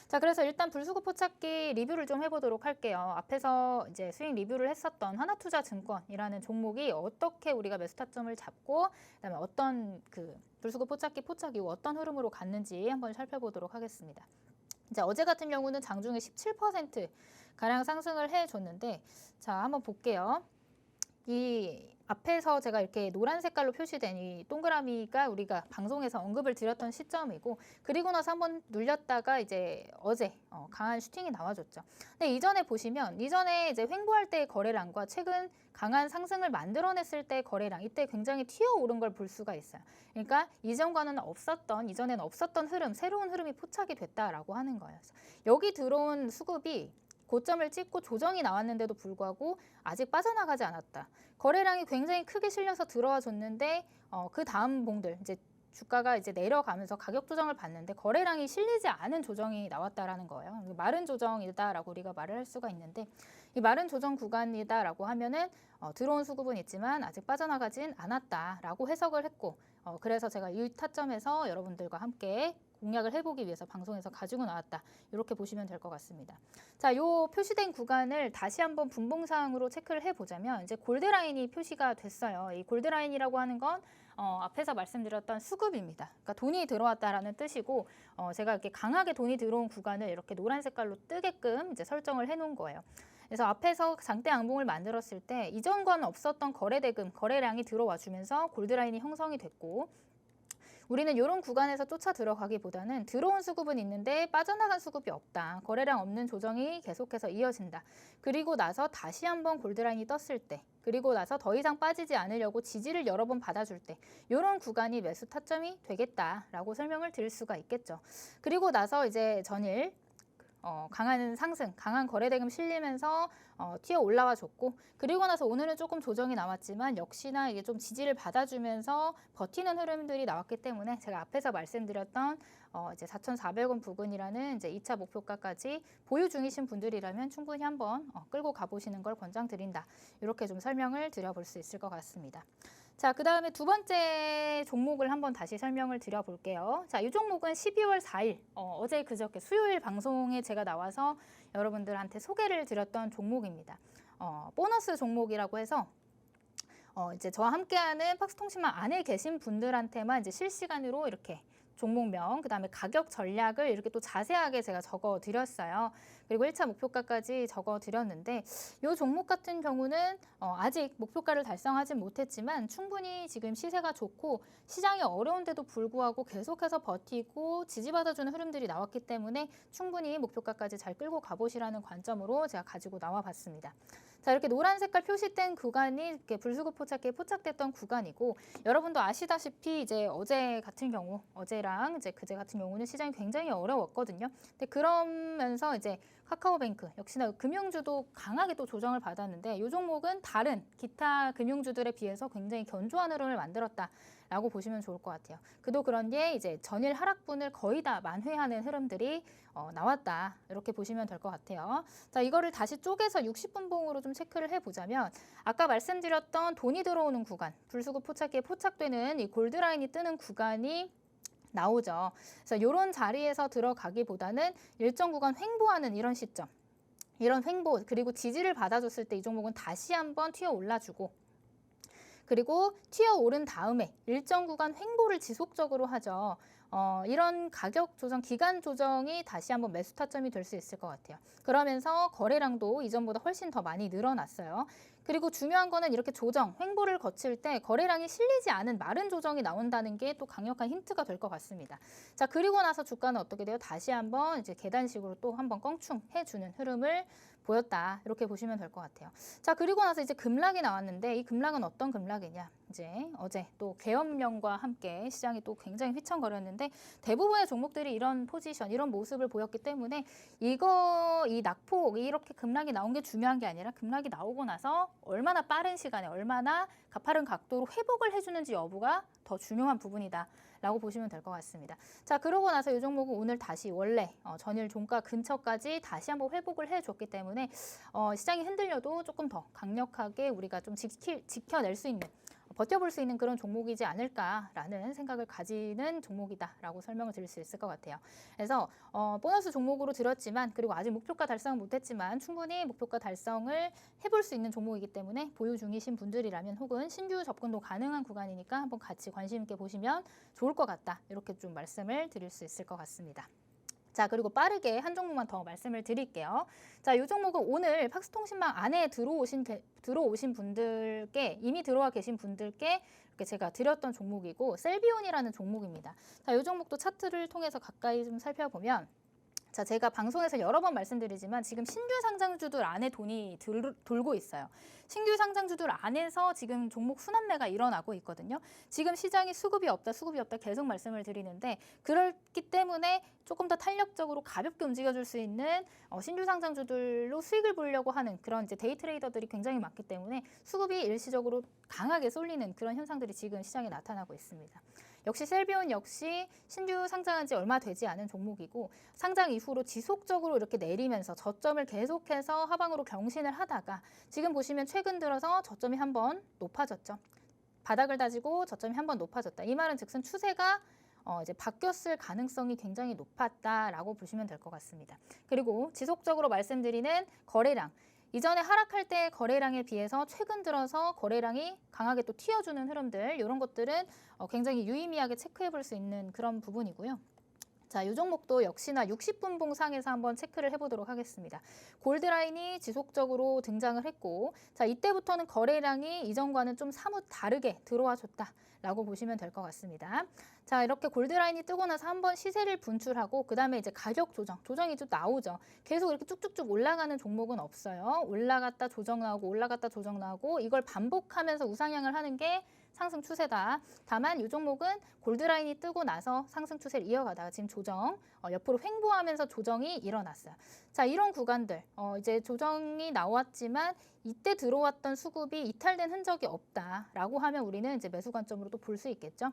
자, 그래서 일단 불수급 포착기 리뷰를 좀 해보도록 할게요. 앞에서 이제 수익 리뷰를 했었던 하나투자증권이라는 종목이 어떻게 우리가 매수 타점을 잡고 그다음에 어떤 그 불수급 포착기 포착 이후 어떤 흐름으로 갔는지 한번 살펴보도록 하겠습니다. 이제 어제 같은 경우는 장중에 17% 가량 상승을 해줬는데 자, 한번 볼게요. 이 앞에서 제가 이렇게 노란 색깔로 표시된 이 동그라미가 우리가 방송에서 언급을 드렸던 시점이고 그리고 나서 한번 눌렸다가 이제 어제 강한 슈팅이 나와줬죠. 근데 이전에 보시면 이전에 이제 횡보할 때의 거래량과 최근 강한 상승을 만들어냈을 때의 거래량 이때 굉장히 튀어오른 걸 볼 수가 있어요. 그러니까 이전에는 없었던 흐름, 새로운 흐름이 포착이 됐다라고 하는 거예요. 그래서 여기 들어온 수급이 고점을 찍고 조정이 나왔는데도 불구하고 아직 빠져나가지 않았다. 거래량이 굉장히 크게 실려서 들어와 줬는데 그 다음 봉들 이제 주가가 이제 내려가면서 가격 조정을 받는데 거래량이 실리지 않은 조정이 나왔다라는 거예요. 마른 조정이다라고 우리가 말을 할 수가 있는데 이 마른 조정 구간이다라고 하면은 들어온 수급은 있지만 아직 빠져나가진 않았다라고 해석을 했고 그래서 제가 이 타점에서 여러분들과 함께 공략을 해보기 위해서 방송에서 가지고 나왔다. 이렇게 보시면 될 것 같습니다. 자, 요 표시된 구간을 다시 한번 분봉상으로 체크를 해보자면 이제 골드라인이 표시가 됐어요. 이 골드라인이라고 하는 건 앞에서 말씀드렸던 수급입니다. 그러니까 돈이 들어왔다라는 뜻이고 제가 이렇게 강하게 돈이 들어온 구간을 이렇게 노란 색깔로 뜨게끔 이제 설정을 해놓은 거예요. 그래서 앞에서 장대 양봉을 만들었을 때 이전과는 없었던 거래대금, 거래량이 들어와 주면서 골드라인이 형성이 됐고 우리는 이런 구간에서 쫓아 들어가기보다는 들어온 수급은 있는데 빠져나간 수급이 없다. 거래량 없는 조정이 계속해서 이어진다. 그리고 나서 다시 한번 골드라인이 떴을 때 그리고 나서 더 이상 빠지지 않으려고 지지를 여러 번 받아줄 때 이런 구간이 매수 타점이 되겠다라고 설명을 드릴 수가 있겠죠. 그리고 나서 이제 전일 강한 상승, 강한 거래대금 실리면서 튀어 올라와 줬고 그리고 나서 오늘은 조금 조정이 나왔지만 역시나 이게 좀 지지를 받아주면서 버티는 흐름들이 나왔기 때문에 제가 앞에서 말씀드렸던 이제 4,400원 부근이라는 이제 2차 목표가까지 보유 중이신 분들이라면 충분히 한번 끌고 가보시는 걸 권장드린다. 이렇게 좀 설명을 드려볼 수 있을 것 같습니다. 자, 그 다음에 두 번째 종목을 한번 다시 설명을 드려볼게요. 자, 이 종목은 12월 4일, 어제 그저께 수요일 방송에 제가 나와서 여러분들한테 소개를 드렸던 종목입니다. 보너스 종목이라고 해서 이제 저와 함께하는 박스통신망 안에 계신 분들한테만 이제 실시간으로 이렇게 종목명, 그 다음에 가격 전략을 이렇게 또 자세하게 제가 적어 드렸어요. 그리고 1차 목표가까지 적어 드렸는데 이 종목 같은 경우는 아직 목표가를 달성하진 못했지만 충분히 지금 시세가 좋고 시장이 어려운데도 불구하고 계속해서 버티고 지지받아주는 흐름들이 나왔기 때문에 충분히 목표가까지 잘 끌고 가보시라는 관점으로 제가 가지고 나와 봤습니다. 자, 이렇게 노란 색깔 표시된 구간이 이렇게 불수급 포착기에 포착됐던 구간이고, 여러분도 아시다시피 이제 어제 같은 경우, 어제랑 이제 그제 같은 경우는 시장이 굉장히 어려웠거든요. 근데 그러면서 이제 카카오뱅크 역시나 금융주도 강하게 또 조정을 받았는데, 이 종목은 다른 기타 금융주들에 비해서 굉장히 견조한 흐름을 만들었다라고 보시면 좋을 것 같아요. 그도 그런 게 이제 전일 하락분을 거의 다 만회하는 흐름들이 나왔다, 이렇게 보시면 될 것 같아요. 자, 이거를 다시 쪼개서 60분 봉으로 좀 체크를 해보자면, 아까 말씀드렸던 돈이 들어오는 구간, 불수급 포착기에 포착되는 이 골드라인이 뜨는 구간이 나오죠. 그래서 이런 자리에서 들어가기보다는 일정 구간 횡보하는 이런 시점, 이런 횡보 그리고 지지를 받아줬을 때 이 종목은 다시 한번 튀어 올라주고, 그리고 튀어 오른 다음에 일정 구간 횡보를 지속적으로 하죠. 이런 가격 조정, 기간 조정이 다시 한번 매수 타점이 될 수 있을 것 같아요. 그러면서 거래량도 이전보다 훨씬 더 많이 늘어났어요. 그리고 중요한 거는 이렇게 조정, 횡보를 거칠 때 거래량이 실리지 않은 마른 조정이 나온다는 게 또 강력한 힌트가 될 것 같습니다. 자, 그리고 나서 주가는 어떻게 돼요? 다시 한번 이제 계단식으로 또 한번 껑충해주는 흐름을 보였다, 이렇게 보시면 될 것 같아요. 자, 그리고 나서 이제 급락이 나왔는데, 이 급락은 어떤 급락이냐? 이제 어제 또 계엄령과 함께 시장이 또 굉장히 휘청거렸는데, 대부분의 종목들이 이런 포지션, 이런 모습을 보였기 때문에 이 낙폭, 이렇게 급락이 나온 게 중요한 게 아니라 급락이 나오고 나서 얼마나 빠른 시간에 얼마나 가파른 각도로 회복을 해주는지 여부가 더 중요한 부분이다 라고 보시면 될 것 같습니다. 자, 그러고 나서 이 종목은 오늘 다시 원래 전일 종가 근처까지 다시 한번 회복을 해줬기 때문에 시장이 흔들려도 조금 더 강력하게 우리가 좀 지켜낼 수 있는, 버텨볼 수 있는 그런 종목이지 않을까라는 생각을 가지는 종목이다라고 설명을 드릴 수 있을 것 같아요. 그래서 보너스 종목으로 들었지만, 그리고 아직 목표가 달성은 못했지만 충분히 목표가 달성을 해볼 수 있는 종목이기 때문에 보유 중이신 분들이라면, 혹은 신규 접근도 가능한 구간이니까 한번 같이 관심 있게 보시면 좋을 것 같다, 이렇게 좀 말씀을 드릴 수 있을 것 같습니다. 자, 그리고 빠르게 한 종목만 더 말씀을 드릴게요. 자, 이 종목은 오늘 팍스통신망 안에 들어오신 분들께, 이미 들어와 계신 분들께 이렇게 제가 드렸던 종목이고, 셀비온이라는 종목입니다. 자, 이 종목도 차트를 통해서 가까이 좀 살펴보면, 자, 제가 방송에서 여러 번 말씀드리지만 지금 신규 상장주들 안에 돈이 돌고 있어요. 신규 상장주들 안에서 지금 종목 순환매가 일어나고 있거든요. 지금 시장이 수급이 없다 계속 말씀을 드리는데, 그렇기 때문에 조금 더 탄력적으로 가볍게 움직여줄 수 있는 신규 상장주들로 수익을 보려고 하는 그런 이제 데이 트레이더들이 굉장히 많기 때문에 수급이 일시적으로 강하게 쏠리는 그런 현상들이 지금 시장에 나타나고 있습니다. 역시 셀비온 역시 신규 상장한 지 얼마 되지 않은 종목이고, 상장 이후로 지속적으로 이렇게 내리면서 저점을 계속해서 하방으로 경신을 하다가, 지금 보시면 최근 들어서 저점이 한번 높아졌죠. 바닥을 다지고 저점이 한번 높아졌다. 이 말은 즉슨 추세가 이제 바뀌었을 가능성이 굉장히 높았다라고 보시면 될 것 같습니다. 그리고 지속적으로 말씀드리는 거래량, 이전에 하락할 때 거래량에 비해서 최근 들어서 거래량이 강하게 또 튀어주는 흐름들, 이런 것들은 굉장히 유의미하게 체크해 볼 수 있는 그런 부분이고요. 자, 이 종목도 역시나 60분 봉상에서 한번 체크를 해보도록 하겠습니다. 골드라인이 지속적으로 등장을 했고, 자, 이때부터는 거래량이 이전과는 좀 사뭇 다르게 들어와 줬다라고 보시면 될 것 같습니다. 자, 이렇게 골드라인이 뜨고 나서 한번 시세를 분출하고, 그 다음에 이제 가격 조정이 좀 나오죠. 계속 이렇게 쭉쭉쭉 올라가는 종목은 없어요. 올라갔다 조정 나오고, 올라갔다 조정 나오고, 이걸 반복하면서 우상향을 하는 게 상승 추세다. 다만 이 종목은 골드라인이 뜨고 나서 상승 추세를 이어가다가 지금 조정, 옆으로 횡보하면서 조정이 일어났어요. 자, 이런 구간들, 이제 조정이 나왔지만 이때 들어왔던 수급이 이탈된 흔적이 없다라고 하면 우리는 이제 매수 관점으로 또 볼 수 있겠죠.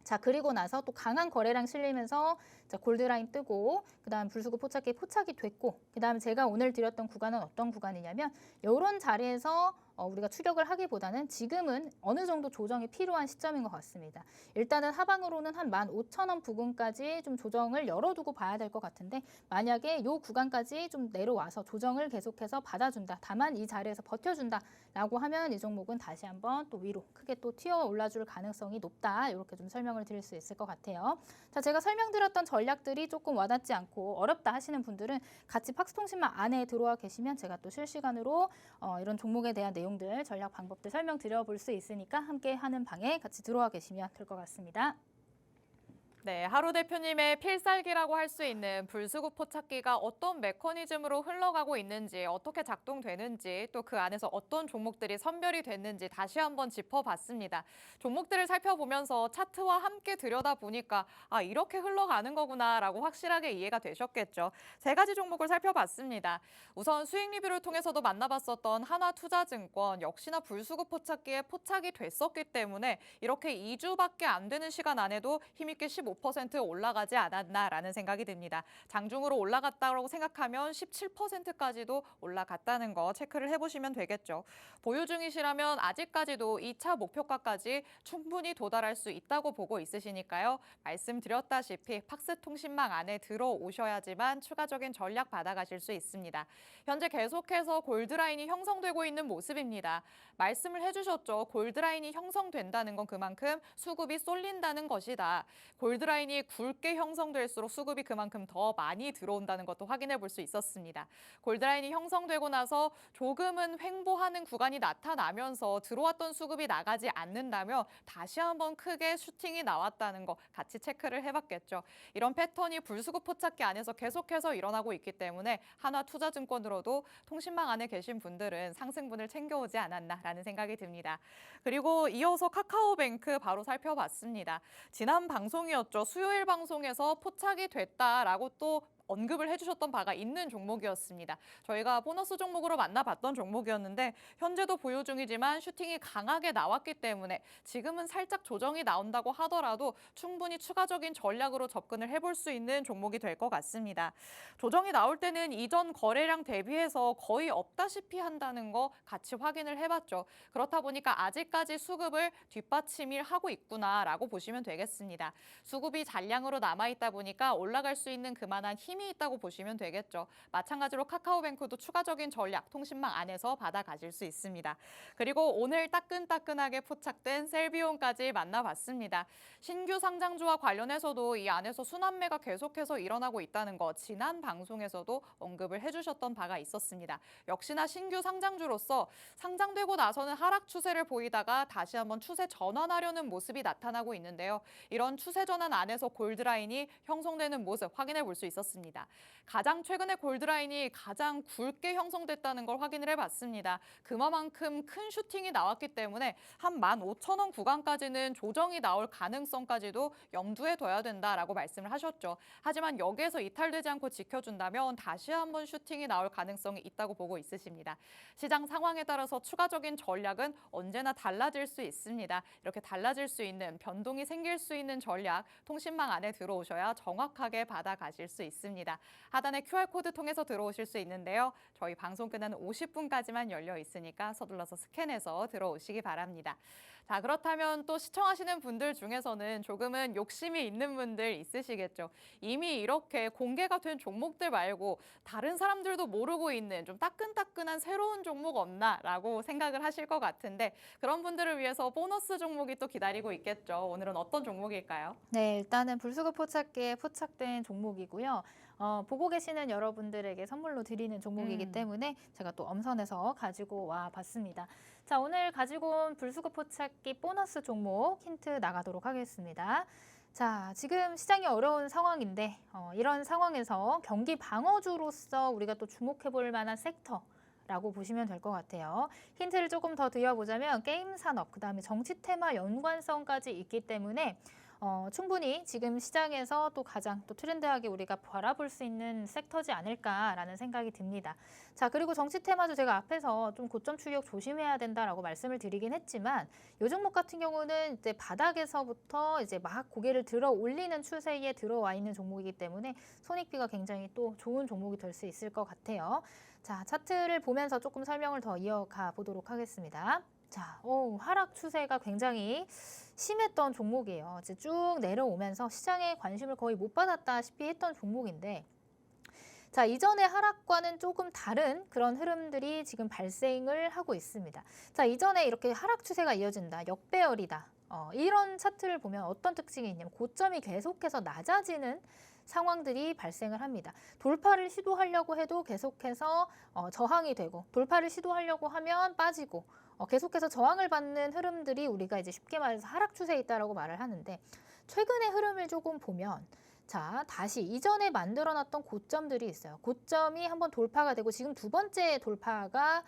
자, 그리고 나서 또 강한 거래량 실리면서 자, 골드라인 뜨고, 그 다음 불수급 포착기에 포착이 됐고, 그 다음에 제가 오늘 드렸던 구간은 어떤 구간이냐면, 이런 자리에서 우리가 추격을 하기보다는 지금은 어느 정도 조정이 필요한 시점인 것 같습니다. 일단은 하방으로는 한 15,000원 부근까지 좀 조정을 열어두고 봐야 될 것 같은데, 만약에 이 구간까지 좀 내려와서 조정을 계속해서 받아준다, 다만 이 자리에서 버텨준다라고 하면 이 종목은 다시 한번 또 위로 크게 또 튀어 올라줄 가능성이 높다, 이렇게 좀 설명을 드릴 수 있을 것 같아요. 자, 제가 설명드렸던 전략들이 조금 와닿지 않고 어렵다 하시는 분들은 같이 팍스통신망 안에 들어와 계시면 제가 또 실시간으로 이런 종목에 대한 내용들, 전략 방법들 설명드려 볼 수 있으니까 함께 하는 방에 같이 들어와 계시면 될 것 같습니다. 네, 하루 대표님의 필살기라고 할 수 있는 불수급 포착기가 어떤 메커니즘으로 흘러가고 있는지, 어떻게 작동되는지, 또 그 안에서 어떤 종목들이 선별이 됐는지 다시 한번 짚어봤습니다. 종목들을 살펴보면서 차트와 함께 들여다보니까 아, 이렇게 흘러가는 거구나라고 확실하게 이해가 되셨겠죠. 세 가지 종목을 살펴봤습니다. 우선 수익 리뷰를 통해서도 만나봤었던 하나투자증권 역시나 불수급 포착기에 포착이 됐었기 때문에 이렇게 2주밖에 안 되는 시간 안에도 힘있게 15% 올라가지 않았나라는 생각이 듭니다. 장중으로 올라갔다고 생각하면 17%까지도 올라갔다는 거 체크를 해보시면 되겠죠. 보유 중이시라면 아직까지도 2차 목표가까지 충분히 도달할 수 있다고 보고 있으시니까요. 말씀드렸다시피 팍스통신망 안에 들어오셔야지만 추가적인 전략 받아가실 수 있습니다. 현재 계속해서 골드라인이 형성되고 있는 모습입니다. 말씀을 해주셨죠. 골드라인이 형성된다는 건 그만큼 수급이 쏠린다는 것이다. 골드라인이 굵게 형성될수록 수급이 그만큼 더 많이 들어온다는 것도 확인해 볼 수 있었습니다. 골드라인이 형성되고 나서 조금은 횡보하는 구간이 나타나면서 들어왔던 수급이 나가지 않는다면 다시 한번 크게 슈팅이 나왔다는 거 같이 체크를 해봤겠죠. 이런 패턴이 불수급 포착기 안에서 계속해서 일어나고 있기 때문에 하나투자증권으로도 통신망 안에 계신 분들은 상승분을 챙겨오지 않았나라는 생각이 듭니다. 그리고 이어서 카카오뱅크 바로 살펴봤습니다. 지난 방송이었죠. 수요일 방송에서 포착이 됐다라고 또 언급을 해주셨던 바가 있는 종목이었습니다. 저희가 보너스 종목으로 만나봤던 종목이었는데 현재도 보유 중이지만 슈팅이 강하게 나왔기 때문에 지금은 살짝 조정이 나온다고 하더라도 충분히 추가적인 전략으로 접근을 해볼 수 있는 종목이 될 것 같습니다. 조정이 나올 때는 이전 거래량 대비해서 거의 없다시피 한다는 거 같이 확인을 해봤죠. 그렇다 보니까 아직까지 수급을 뒷받침을 하고 있구나라고 보시면 되겠습니다. 수급이 잔량으로 남아있다 보니까 올라갈 수 있는 그만한 힘이 있다고 보시면 되겠죠. 마찬가지로 카카오뱅크도 추가적인 전략 통신망 안에서 받아가실 수 있습니다. 그리고 오늘 따끈따끈하게 포착된 셀비온까지 만나봤습니다. 신규 상장주와 관련해서도 이 안에서 순환매가 계속해서 일어나고 있다는 거 지난 방송에서도 언급을 해주셨던 바가 있었습니다. 역시나 신규 상장주로서 상장되고 나서는 하락 추세를 보이다가 다시 한번 추세 전환하려는 모습이 나타나고 있는데요. 이런 추세 전환 안에서 골드라인이 형성되는 모습 확인해 볼 수 있었습니다. 가장 최근에 골드라인이 가장 굵게 형성됐다는 걸 확인을 해봤습니다. 그만큼 큰 슈팅이 나왔기 때문에 한 15,000원 구간까지는 조정이 나올 가능성까지도 염두에 둬야 된다라고 말씀을 하셨죠. 하지만 여기에서 이탈되지 않고 지켜준다면 다시 한번 슈팅이 나올 가능성이 있다고 보고 있으십니다. 시장 상황에 따라서 추가적인 전략은 언제나 달라질 수 있습니다. 이렇게 달라질 수 있는 변동이 생길 수 있는 전략 통신망 안에 들어오셔야 정확하게 받아가실 수 있습니다. 하단에 QR코드 통해서 들어오실 수 있는데요. 저희 방송 끝나는 50분까지만 열려 있으니까 서둘러서 스캔해서 들어오시기 바랍니다. 자, 그렇다면 또 시청하시는 분들 중에서는 조금은 욕심이 있는 분들 있으시겠죠. 이미 이렇게 공개가 된 종목들 말고 다른 사람들도 모르고 있는 좀 따끈따끈한 새로운 종목 없나라고 생각을 하실 것 같은데 그런 분들을 위해서 보너스 종목이 또 기다리고 있겠죠. 오늘은 어떤 종목일까요? 네, 일단은 불수급 포착기에 포착된 종목이고요. 보고 계시는 여러분들에게 선물로 드리는 종목이기 때문에 제가 또 엄선해서 가지고 와 봤습니다. 자, 오늘 가지고 온 불수급 포착기 보너스 종목 힌트 나가도록 하겠습니다. 자, 지금 시장이 어려운 상황인데 이런 상황에서 경기 방어주로서 우리가 또 주목해 볼 만한 섹터라고 보시면 될 것 같아요. 힌트를 조금 더 드려보자면 게임 산업, 그다음에 정치 테마 연관성까지 있기 때문에 충분히 지금 시장에서 또 가장 또 트렌드하게 우리가 바라볼 수 있는 섹터지 않을까라는 생각이 듭니다. 자, 그리고 정치 테마도 제가 앞에서 좀 고점 출격 조심해야 된다라고 말씀을 드리긴 했지만 이 종목 같은 경우는 이제 바닥에서부터 이제 막 고개를 들어 올리는 추세에 들어와 있는 종목이기 때문에 손익비가 굉장히 또 좋은 종목이 될 수 있을 것 같아요. 자, 차트를 보면서 조금 설명을 더 이어가 보도록 하겠습니다. 자, 하락 추세가 굉장히 심했던 종목이에요. 이제 쭉 내려오면서 시장에 관심을 거의 못 받았다시피 했던 종목인데 자, 이전의 하락과는 조금 다른 그런 흐름들이 지금 발생을 하고 있습니다. 자, 이전에 이렇게 하락 추세가 이어진다, 역배열이다. 이런 차트를 보면 어떤 특징이 있냐면 고점이 계속해서 낮아지는 상황들이 발생을 합니다. 돌파를 시도하려고 해도 계속해서 저항이 되고 돌파를 시도하려고 하면 빠지고 계속해서 저항을 받는 흐름들이 우리가 이제 쉽게 말해서 하락 추세에 있다라고 말을 하는데 최근의 흐름을 조금 보면 자, 다시 이전에 만들어놨던 고점들이 있어요. 고점이 한번 돌파가 되고 지금 두 번째 돌파가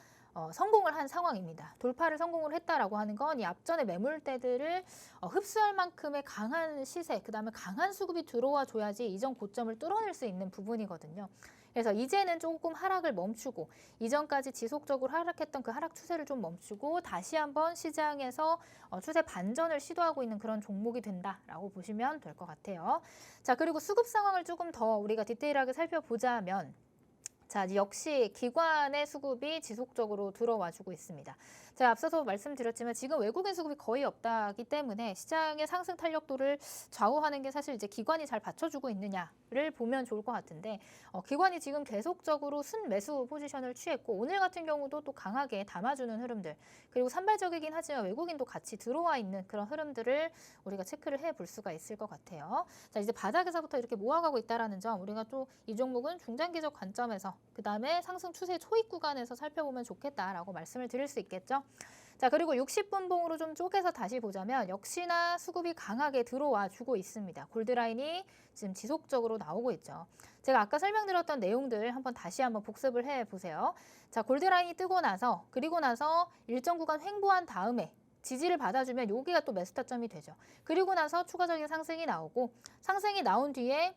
성공을 한 상황입니다. 돌파를 성공을 했다라고 하는 건 이 앞전에 매물대들을 흡수할 만큼의 강한 시세, 그다음에 강한 수급이 들어와 줘야지 이전 고점을 뚫어낼 수 있는 부분이거든요. 그래서 이제는 조금 하락을 멈추고 이전까지 지속적으로 하락했던 그 하락 추세를 좀 멈추고 다시 한번 시장에서 추세 반전을 시도하고 있는 그런 종목이 된다라고 보시면 될 것 같아요. 자, 그리고 수급 상황을 조금 더 우리가 디테일하게 살펴보자면 자, 역시 기관의 수급이 지속적으로 들어와주고 있습니다. 제가 앞서서 말씀드렸지만 지금 외국인 수급이 거의 없다기 때문에 시장의 상승 탄력도를 좌우하는 게 사실 이제 기관이 잘 받쳐주고 있느냐를 보면 좋을 것 같은데 기관이 지금 계속적으로 순매수 포지션을 취했고 오늘 같은 경우도 또 강하게 담아주는 흐름들 그리고 산발적이긴 하지만 외국인도 같이 들어와 있는 그런 흐름들을 우리가 체크를 해볼 수가 있을 것 같아요. 자, 이제 바닥에서부터 이렇게 모아가고 있다는 점 우리가 또 이 종목은 중장기적 관점에서 그 다음에 상승 추세 초입 구간에서 살펴보면 좋겠다라고 말씀을 드릴 수 있겠죠. 자, 그리고 60분 봉으로 좀 쪼개서 다시 보자면 역시나 수급이 강하게 들어와 주고 있습니다. 골드라인이 지금 지속적으로 나오고 있죠. 제가 아까 설명드렸던 내용들 다시 한번 복습을 해보세요. 자, 골드라인이 뜨고 나서 그리고 나서 일정 구간 횡보한 다음에 지지를 받아주면 여기가 또 매수 타점이 되죠. 그리고 나서 추가적인 상승이 나오고 상승이 나온 뒤에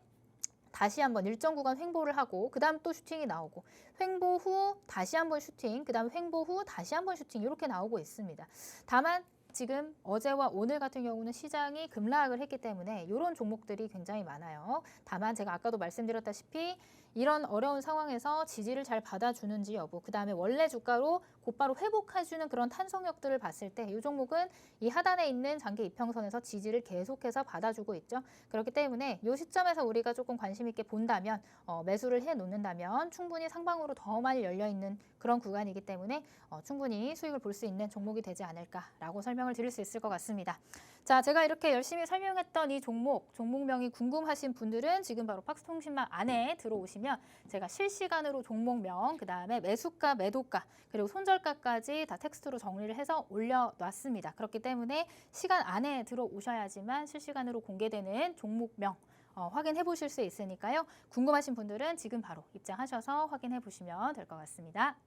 다시 한번 일정 구간 횡보를 하고 그 다음 또 슈팅이 나오고 횡보 후 다시 한번 슈팅 그 다음 횡보 후 다시 한번 슈팅 이렇게 나오고 있습니다. 다만 지금 어제와 오늘 같은 경우는 시장이 급락을 했기 때문에 이런 종목들이 굉장히 많아요. 다만 제가 아까도 말씀드렸다시피 이런 어려운 상황에서 지지를 잘 받아주는지 여부 그 다음에 원래 주가로 곧바로 회복해주는 그런 탄성력들을 봤을 때 이 종목은 이 하단에 있는 장기 이평선에서 지지를 계속해서 받아주고 있죠. 그렇기 때문에 이 시점에서 우리가 조금 관심 있게 본다면 매수를 해놓는다면 충분히 상방으로 더 많이 열려있는 그런 구간이기 때문에 충분히 수익을 볼 수 있는 종목이 되지 않을까라고 설명을 드릴 수 있을 것 같습니다. 자, 제가 이렇게 열심히 설명했던 이 종목명이 궁금하신 분들은 지금 바로 박스통신망 안에 들어오시면 제가 실시간으로 종목명, 그 다음에 매수가, 매도가, 그리고 손절가까지 다 텍스트로 정리를 해서 올려놨습니다. 그렇기 때문에 시간 안에 들어오셔야지만 실시간으로 공개되는 종목명 확인해 보실 수 있으니까요. 궁금하신 분들은 지금 바로 입장하셔서 확인해 보시면 될 것 같습니다.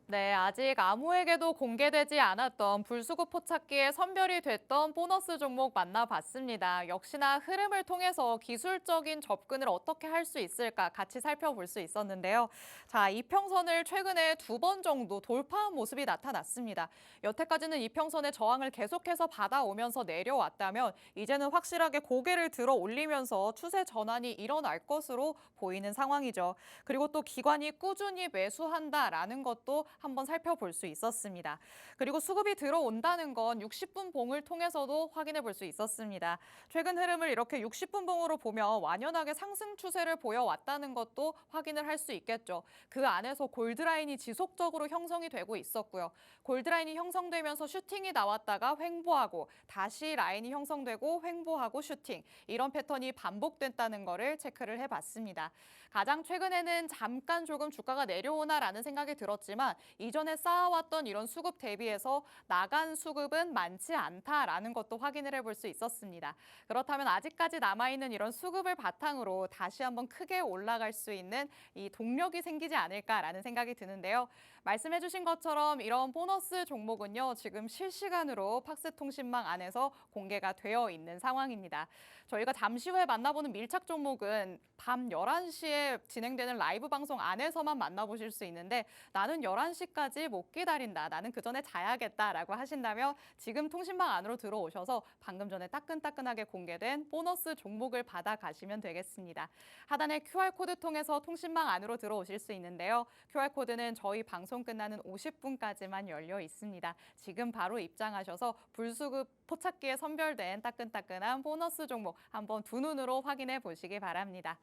네, 아직 아무에게도 공개되지 않았던 불수급 포착기에 선별이 됐던 보너스 종목 만나봤습니다. 역시나 흐름을 통해서 기술적인 접근을 어떻게 할 수 있을까 같이 살펴볼 수 있었는데요. 자, 이평선을 최근에 2번 정도 돌파한 모습이 나타났습니다. 여태까지는 이평선의 저항을 계속해서 받아오면서 내려왔다면 이제는 확실하게 고개를 들어 올리면서 추세 전환이 일어날 것으로 보이는 상황이죠. 그리고 또 기관이 꾸준히 매수한다라는 것도 한번 살펴볼 수 있었습니다. 그리고 수급이 들어온다는 건 60분 봉을 통해서도 확인해 볼 수 있었습니다. 최근 흐름을 이렇게 60분 봉으로 보면 완연하게 상승 추세를 보여왔다는 것도 확인을 할 수 있겠죠. 그 안에서 골드라인이 지속적으로 형성이 되고 있었고요. 골드라인이 형성되면서 슈팅이 나왔다가 횡보하고 다시 라인이 형성되고 횡보하고 슈팅 이런 패턴이 반복됐다는 거를 체크를 해봤습니다. 가장 최근에는 잠깐 조금 주가가 내려오나라는 생각이 들었지만 이전에 쌓아왔던 이런 수급 대비해서 나간 수급은 많지 않다라는 것도 확인을 해볼 수 있었습니다. 그렇다면 아직까지 남아있는 이런 수급을 바탕으로 다시 한번 크게 올라갈 수 있는 이 동력이 생기지 않을까라는 생각이 드는데요. 말씀해주신 것처럼 이런 보너스 종목은요, 지금 실시간으로 팍스통신망 안에서 공개가 되어 있는 상황입니다. 저희가 잠시 후에 만나보는 밀착 종목은 밤 11시에 진행되는 라이브 방송 안에서만 만나보실 수 있는데 나는 11시까지 못 기다린다. 나는 그 전에 자야겠다라고 하신다면 지금 통신망 안으로 들어오셔서 방금 전에 따끈따끈하게 공개된 보너스 종목을 받아가시면 되겠습니다. 하단의 QR코드 통해서 통신망 안으로 들어오실 수 있는데요. QR코드는 저희 방송 끝나는 50분까지만 열려 있습니다. 지금 바로 입장하셔서 불수급 포착기에 선별된 따끈따끈한 보너스 종목 한번 두 눈으로 확인해 보시기 바랍니다.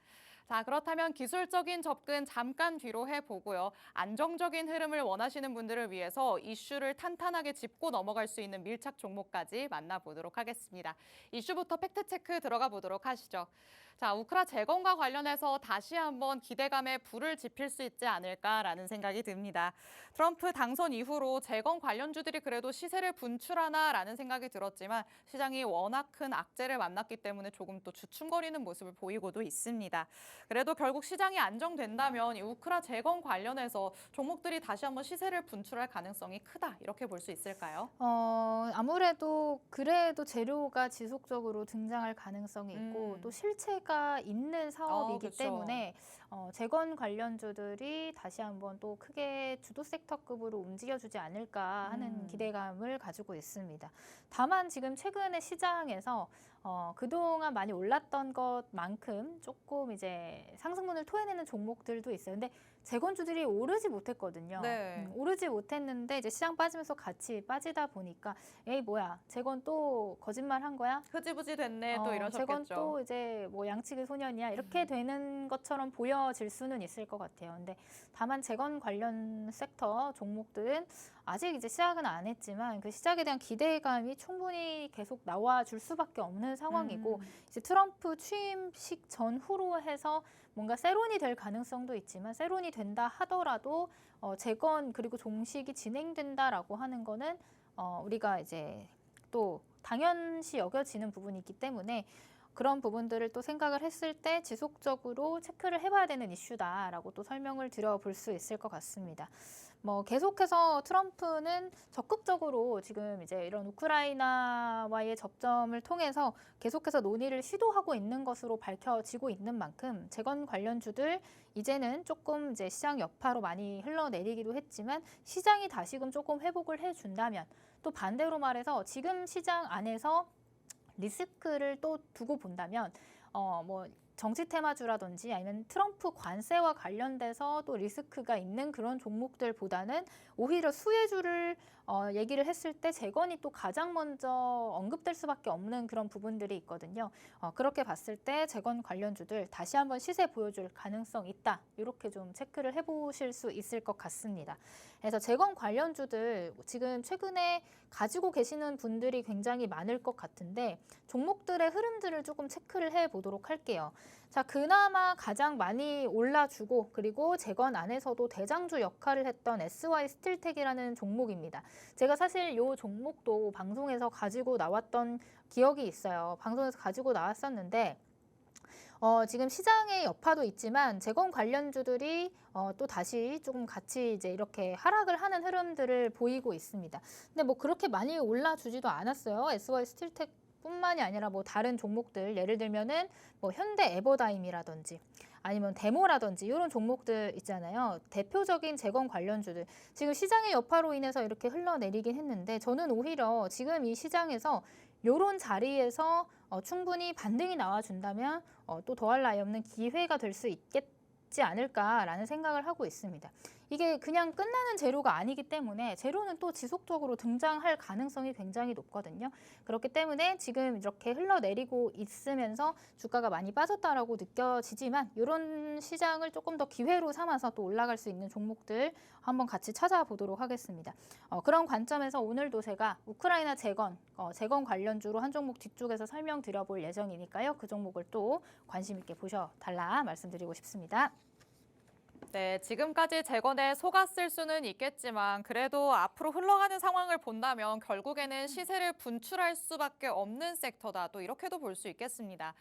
자, 그렇다면 기술적인 접근 잠깐 뒤로 해보고요. 안정적인 흐름을 원하시는 분들을 위해서 이슈를 탄탄하게 짚고 넘어갈 수 있는 밀착 종목까지 만나보도록 하겠습니다. 이슈부터 팩트체크 들어가 보도록 하시죠. 자, 우크라 재건과 관련해서 다시 한번 기대감에 불을 지필 수 있지 않을까라는 생각이 듭니다. 트럼프 당선 이후로 재건 관련주들이 그래도 시세를 분출하나라는 생각이 들었지만 시장이 워낙 큰 악재를 만났기 때문에 조금 또 주춤거리는 모습을 보이고도 있습니다. 그래도 결국 시장이 안정된다면 이 우크라 재건 관련해서 종목들이 다시 한번 시세를 분출할 가능성이 크다 이렇게 볼 수 있을까요? 아무래도 그래도 재료가 지속적으로 등장할 가능성이 있고 또 실체가 있는 사업이기 그쵸. 때문에 재건 관련주들이 다시 한번 또 크게 주도 섹터급으로 움직여주지 않을까 하는 기대감을 가지고 있습니다. 다만 지금 최근에 시장에서 그동안 많이 올랐던 것만큼 조금 이제 상승분을 토해내는 종목들도 있어요. 근데 재건주들이 오르지 못했거든요. 네. 오르지 못했는데 이제 시장 빠지면서 같이 빠지다 보니까 에이 뭐야 재건 또 거짓말 한 거야? 흐지부지 됐네 또 이러셨겠죠. 재건 또 이제 뭐 양치기 소년이야 이렇게 되는 것처럼 보여질 수는 있을 것 같아요. 근데 다만 재건 관련 섹터 종목들은 아직 이제 시작은 안 했지만 그 시작에 대한 기대감이 충분히 계속 나와줄 수밖에 없는 상황이고 이제 트럼프 취임식 전후로 해서 뭔가 세론이 될 가능성도 있지만 세론이 된다 하더라도 재건 그리고 종식이 진행된다라고 하는 거는 우리가 이제 또 당연시 여겨지는 부분이 있기 때문에 그런 부분들을 또 생각을 했을 때 지속적으로 체크를 해봐야 되는 이슈다라고 또 설명을 드려볼 수 있을 것 같습니다. 뭐 계속해서 트럼프는 적극적으로 지금 이제 이런 우크라이나와의 접점을 통해서 계속해서 논의를 시도하고 있는 것으로 밝혀지고 있는 만큼 재건 관련주들 이제는 조금 이제 시장 여파로 많이 흘러내리기도 했지만 시장이 다시금 조금 회복을 해준다면 또 반대로 말해서 지금 시장 안에서 리스크를 또 두고 본다면 뭐 정치 테마주라든지 아니면 트럼프 관세와 관련돼서 또 리스크가 있는 그런 종목들보다는 오히려 수혜주를 얘기를 했을 때 재건이 또 가장 먼저 언급될 수밖에 없는 그런 부분들이 있거든요. 그렇게 봤을 때 재건 관련주들 다시 한번 시세 보여줄 가능성 있다. 이렇게 좀 체크를 해보실 수 있을 것 같습니다. 그래서 재건 관련주들 지금 최근에 가지고 계시는 분들이 굉장히 많을 것 같은데 종목들의 흐름들을 조금 체크를 해보도록 할게요. 자, 그나마 가장 많이 올라주고 그리고 재건 안에서도 대장주 역할을 했던 SY 스틸텍이라는 종목입니다. 제가 사실 이 종목도 방송에서 가지고 나왔던 기억이 있어요. 방송에서 가지고 나왔었는데 지금 시장의 여파도 있지만 재건 관련주들이 또 다시 조금 같이 이제 이렇게 하락을 하는 흐름들을 보이고 있습니다. 근데 뭐 그렇게 많이 올라주지도 않았어요. SY 스틸텍 뿐만이 아니라 뭐 다른 종목들 예를 들면은 뭐 현대 에버다임이라든지 아니면 데모라든지 이런 종목들 있잖아요. 대표적인 재건 관련주들 지금 시장의 여파로 인해서 이렇게 흘러내리긴 했는데 저는 오히려 지금 이 시장에서 이런 자리에서 충분히 반등이 나와준다면 또 더할 나위 없는 기회가 될 수 있겠지 않을까라는 생각을 하고 있습니다. 이게 그냥 끝나는 재료가 아니기 때문에 재료는 또 지속적으로 등장할 가능성이 굉장히 높거든요. 그렇기 때문에 지금 이렇게 흘러내리고 있으면서 주가가 많이 빠졌다라고 느껴지지만 이런 시장을 조금 더 기회로 삼아서 또 올라갈 수 있는 종목들 한번 같이 찾아보도록 하겠습니다. 그런 관점에서 오늘도 제가 우크라이나 재건 관련주로 한 종목 뒤쪽에서 설명드려볼 예정이니까요. 그 종목을 또 관심 있게 보셔달라 말씀드리고 싶습니다. 네, 지금까지 재건에 속았을 수는 있겠지만 그래도 앞으로 흘러가는 상황을 본다면 결국에는 시세를 분출할 수밖에 없는 섹터다. 또 이렇게도 볼 수 있겠습니다.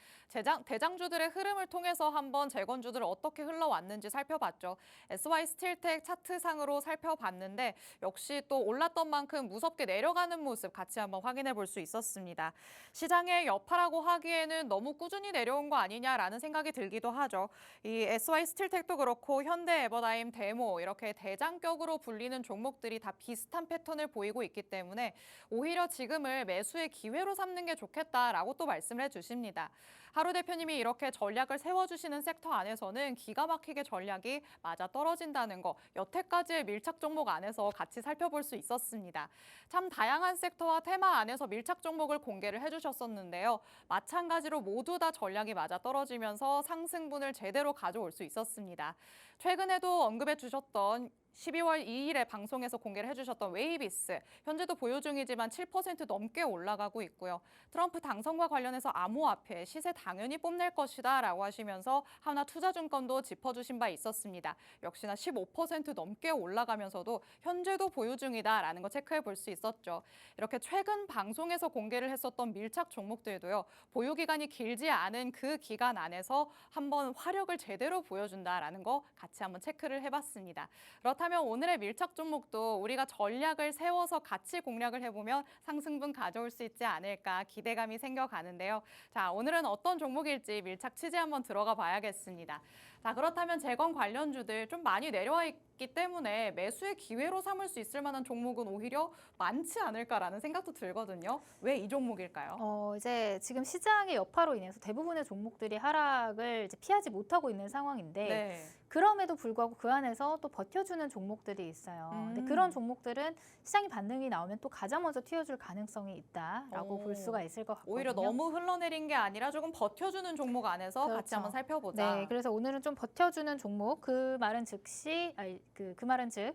대장주들의 흐름을 통해서 한번 재건주들 어떻게 흘러왔는지 살펴봤죠. SY 스틸텍 차트상으로 살펴봤는데 역시 또 올랐던 만큼 무섭게 내려가는 모습 같이 한번 확인해 볼 수 있었습니다. 시장의 여파라고 하기에는 너무 꾸준히 내려온 거 아니냐라는 생각이 들기도 하죠. 이 SY 스틸텍도 그렇고 현대 현대 에버다임, 데모 이렇게 대장격으로 불리는 종목들이 다 비슷한 패턴을 보이고 있기 때문에 오히려 지금을 매수의 기회로 삼는 게 좋겠다라고 또 말씀을 해주십니다. 하루 대표님이 이렇게 전략을 세워주시는 섹터 안에서는 기가 막히게 전략이 맞아 떨어진다는 거 여태까지의 밀착 종목 안에서 같이 살펴볼 수 있었습니다. 참 다양한 섹터와 테마 안에서 밀착 종목을 공개를 해주셨었는데요. 마찬가지로 모두 다 전략이 맞아 떨어지면서 상승분을 제대로 가져올 수 있었습니다. 최근에도 언급해 주셨던 12월 2일에 방송에서 공개를 해주셨던 웨이비스, 현재도 보유 중이지만 7% 넘게 올라가고 있고요. 트럼프 당선과 관련해서 암호화폐 시세 당연히 뽐낼 것이다 라고 하시면서 하나투자증권도 짚어주신 바 있었습니다. 역시나 15% 넘게 올라가면서도 현재도 보유 중이다라는 거 체크해 볼 수 있었죠. 이렇게 최근 방송에서 공개를 했었던 밀착 종목들도요. 보유 기간이 길지 않은 그 기간 안에서 한번 화력을 제대로 보여준다라는 거 같이 한번 체크를 해봤습니다. 그렇다면 오늘의 밀착 종목도 우리가 전략을 세워서 같이 공략을 해보면 상승분 가져올 수 있지 않을까 기대감이 생겨가는데요. 자, 오늘은 어떤 종목일지 밀착 취재 한번 들어가 봐야겠습니다. 자, 그렇다면 재건 관련주들 좀 많이 내려와 있기 때문에 매수의 기회로 삼을 수 있을 만한 종목은 오히려 많지 않을까라는 생각도 들거든요. 왜 이 종목일까요? 이제 지금 시장의 여파로 인해서 대부분의 종목들이 하락을 이제 피하지 못하고 있는 상황인데 네. 그럼에도 불구하고 그 안에서 또 버텨주는 종목들이 있어요. 근데 그런 종목들은 시장의 반등이 나오면 또 가장 먼저 튀어줄 가능성이 있다라고 볼 수가 있을 것 같거든요. 오히려 너무 흘러내린 게 아니라 조금 버텨주는 종목 안에서 같이 그렇죠. 한번 살펴보자. 네, 그래서 오늘은 좀 버텨주는 종목, 그 말은 즉시, 그 말은 즉,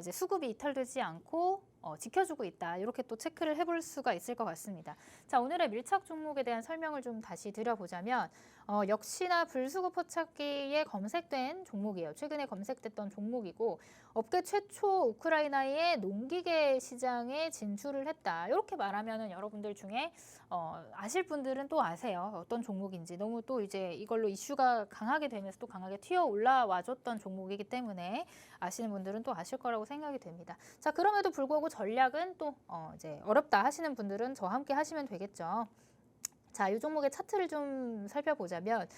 이제 수급이 이탈되지 않고 지켜주고 있다. 이렇게 또 체크를 해볼 수가 있을 것 같습니다. 자, 오늘의 밀착 종목에 대한 설명을 좀 다시 드려보자면 역시나 불수급 포착기에 검색된 종목이에요. 최근에 검색됐던 종목이고 업계 최초 우크라이나의 농기계 시장에 진출을 했다. 이렇게 말하면은 여러분들 중에 아실 분들은 또 아세요. 어떤 종목인지. 너무 또 이제 이걸로 이슈가 강하게 되면서 또 강하게 튀어 올라와줬던 종목이기 때문에 아시는 분들은 또 아실 거라고 생각이 됩니다. 자, 그럼에도 불구하고 전략은 또 이제 어렵다 하시는 분들은 저와 함께 하시면 되겠죠. 자, 이 종목의 차트를 좀 살펴보자면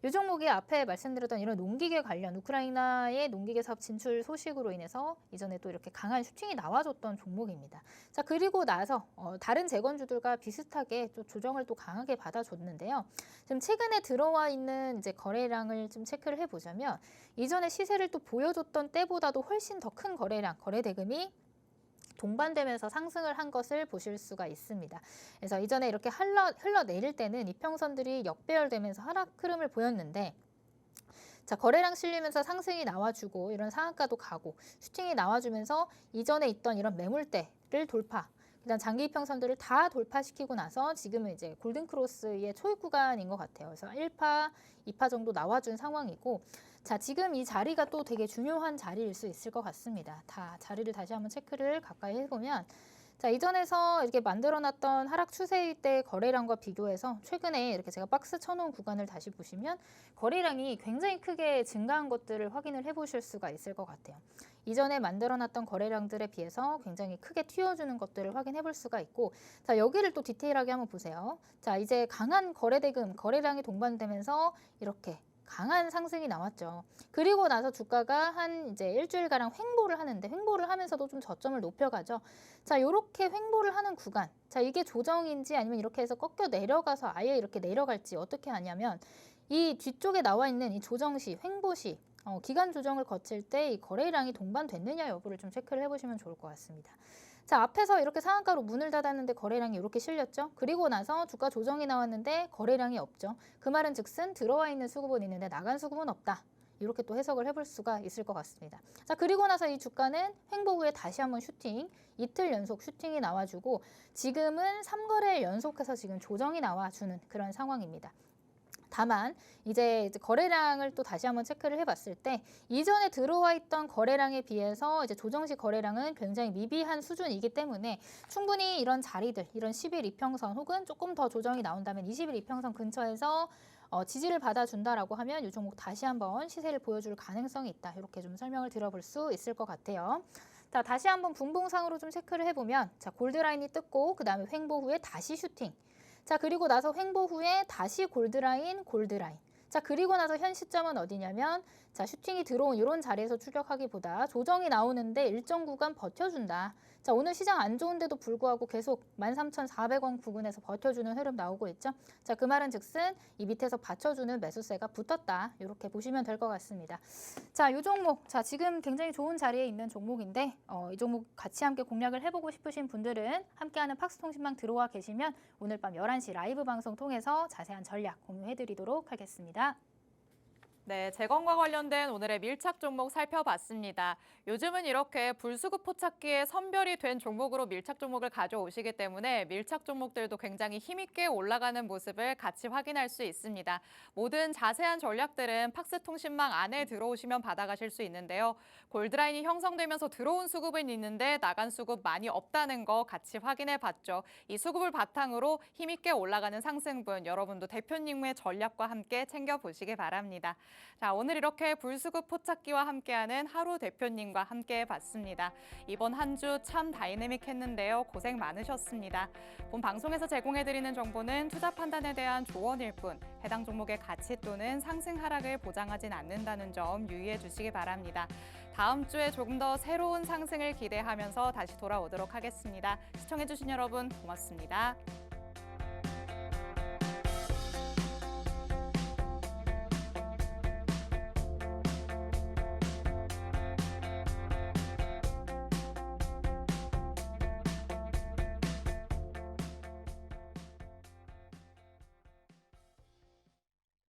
이 종목이 앞에 말씀드렸던 이런 농기계 관련 우크라이나의 농기계 사업 진출 소식으로 인해서 이전에 또 이렇게 강한 슈팅이 나와줬던 종목입니다. 자, 그리고 나서 다른 재건주들과 비슷하게 또 조정을 또 강하게 받아줬는데요. 지금 최근에 들어와 있는 이제 거래량을 좀 체크를 해보자면 이전에 시세를 또 보여줬던 때보다도 훨씬 더 큰 거래량, 거래 대금이 동반되면서 상승을 한 것을 보실 수가 있습니다. 그래서 이전에 이렇게 흘러내릴 때는 이평선들이 역배열되면서 하락 흐름을 보였는데 자, 거래량 실리면서 상승이 나와주고 이런 상한가도 가고 슈팅이 나와주면서 이전에 있던 이런 매물대를 돌파 일단 장기 이평선들을 다 돌파시키고 나서 지금은 이제 골든크로스의 초입 구간인 것 같아요. 그래서 1파, 2파 정도 나와준 상황이고 자, 지금 이 자리가 또 되게 중요한 자리일 수 있을 것 같습니다. 자리를 다시 한번 체크를 가까이 해보면 자, 이전에서 이렇게 만들어놨던 하락 추세일 때 거래량과 비교해서 최근에 이렇게 제가 박스 쳐놓은 구간을 다시 보시면 거래량이 굉장히 크게 증가한 것들을 확인을 해보실 수가 있을 것 같아요. 이전에 만들어놨던 거래량들에 비해서 굉장히 크게 튀어주는 것들을 확인해 볼 수가 있고 자, 여기를 또 디테일하게 한번 보세요. 자, 이제 강한 거래대금, 거래량이 동반되면서 이렇게 강한 상승이 나왔죠. 그리고 나서 주가가 한 이제 일주일가량 횡보를 하는데 횡보를 하면서도 좀 저점을 높여가죠. 자, 이렇게 횡보를 하는 구간. 자, 이게 조정인지 아니면 이렇게 해서 꺾여 내려가서 아예 이렇게 내려갈지 어떻게 하냐면 이 뒤쪽에 나와 있는 이 조정시, 횡보시 기간 조정을 거칠 때 이 거래량이 동반됐느냐 여부를 좀 체크를 해보시면 좋을 것 같습니다. 자, 앞에서 이렇게 상한가로 문을 닫았는데 거래량이 이렇게 실렸죠. 그리고 나서 주가 조정이 나왔는데 거래량이 없죠. 그 말은 즉슨 들어와 있는 수급은 있는데 나간 수급은 없다. 이렇게 또 해석을 해볼 수가 있을 것 같습니다. 자, 그리고 나서 이 주가는 횡보 후에 다시 한번 슈팅, 이틀 연속 슈팅이 나와주고 지금은 3거래일 연속해서 지금 조정이 나와주는 그런 상황입니다. 다만 이제 거래량을 또 다시 한번 체크를 해봤을 때 이전에 들어와 있던 거래량에 비해서 이제 조정시 거래량은 굉장히 미비한 수준이기 때문에 충분히 이런 자리들, 이런 10일 이평선 혹은 조금 더 조정이 나온다면 20일 이평선 근처에서 지지를 받아준다라고 하면 이 종목 다시 한번 시세를 보여줄 가능성이 있다. 이렇게 좀 설명을 드려볼 수 있을 것 같아요. 자, 다시 한번 분봉상으로 좀 체크를 해보면 자, 골드라인이 뜯고 그 다음에 횡보 후에 다시 슈팅. 자, 그리고 나서 횡보 후에 다시 골드라인, 골드라인. 자, 그리고 나서 현 시점은 어디냐면 자, 슈팅이 들어온 이런 자리에서 추격하기보다 조정이 나오는데 일정 구간 버텨준다. 자, 오늘 시장 안 좋은데도 불구하고 계속 13,400원 부근에서 버텨주는 흐름 나오고 있죠. 자, 그 말은 즉슨 이 밑에서 받쳐주는 매수세가 붙었다. 이렇게 보시면 될 것 같습니다. 자, 이 종목, 자, 지금 굉장히 좋은 자리에 있는 종목인데 이 종목 같이 함께 공략을 해보고 싶으신 분들은 함께하는 팍스통신망 들어와 계시면 오늘 밤 11시 라이브 방송 통해서 자세한 전략 공유해드리도록 하겠습니다. 네, 재건과 관련된 오늘의 밀착 종목 살펴봤습니다. 요즘은 이렇게 불수급 포착기에 선별이 된 종목으로 밀착 종목을 가져오시기 때문에 밀착 종목들도 굉장히 힘있게 올라가는 모습을 같이 확인할 수 있습니다. 모든 자세한 전략들은 팍스통신망 안에 들어오시면 받아가실 수 있는데요. 골드라인이 형성되면서 들어온 수급은 있는데 나간 수급 많이 없다는 거 같이 확인해 봤죠. 이 수급을 바탕으로 힘있게 올라가는 상승분 여러분도 대표님의 전략과 함께 챙겨보시기 바랍니다. 자, 오늘 이렇게 불수급 포착기와 함께하는 하루 대표님과 함께 봤습니다. 이번 한 주 참 다이내믹했는데요. 고생 많으셨습니다. 본 방송에서 제공해드리는 정보는 투자 판단에 대한 조언일 뿐 해당 종목의 가치 또는 상승 하락을 보장하진 않는다는 점 유의해 주시기 바랍니다. 다음 주에 조금 더 새로운 상승을 기대하면서 다시 돌아오도록 하겠습니다. 시청해주신 여러분 고맙습니다.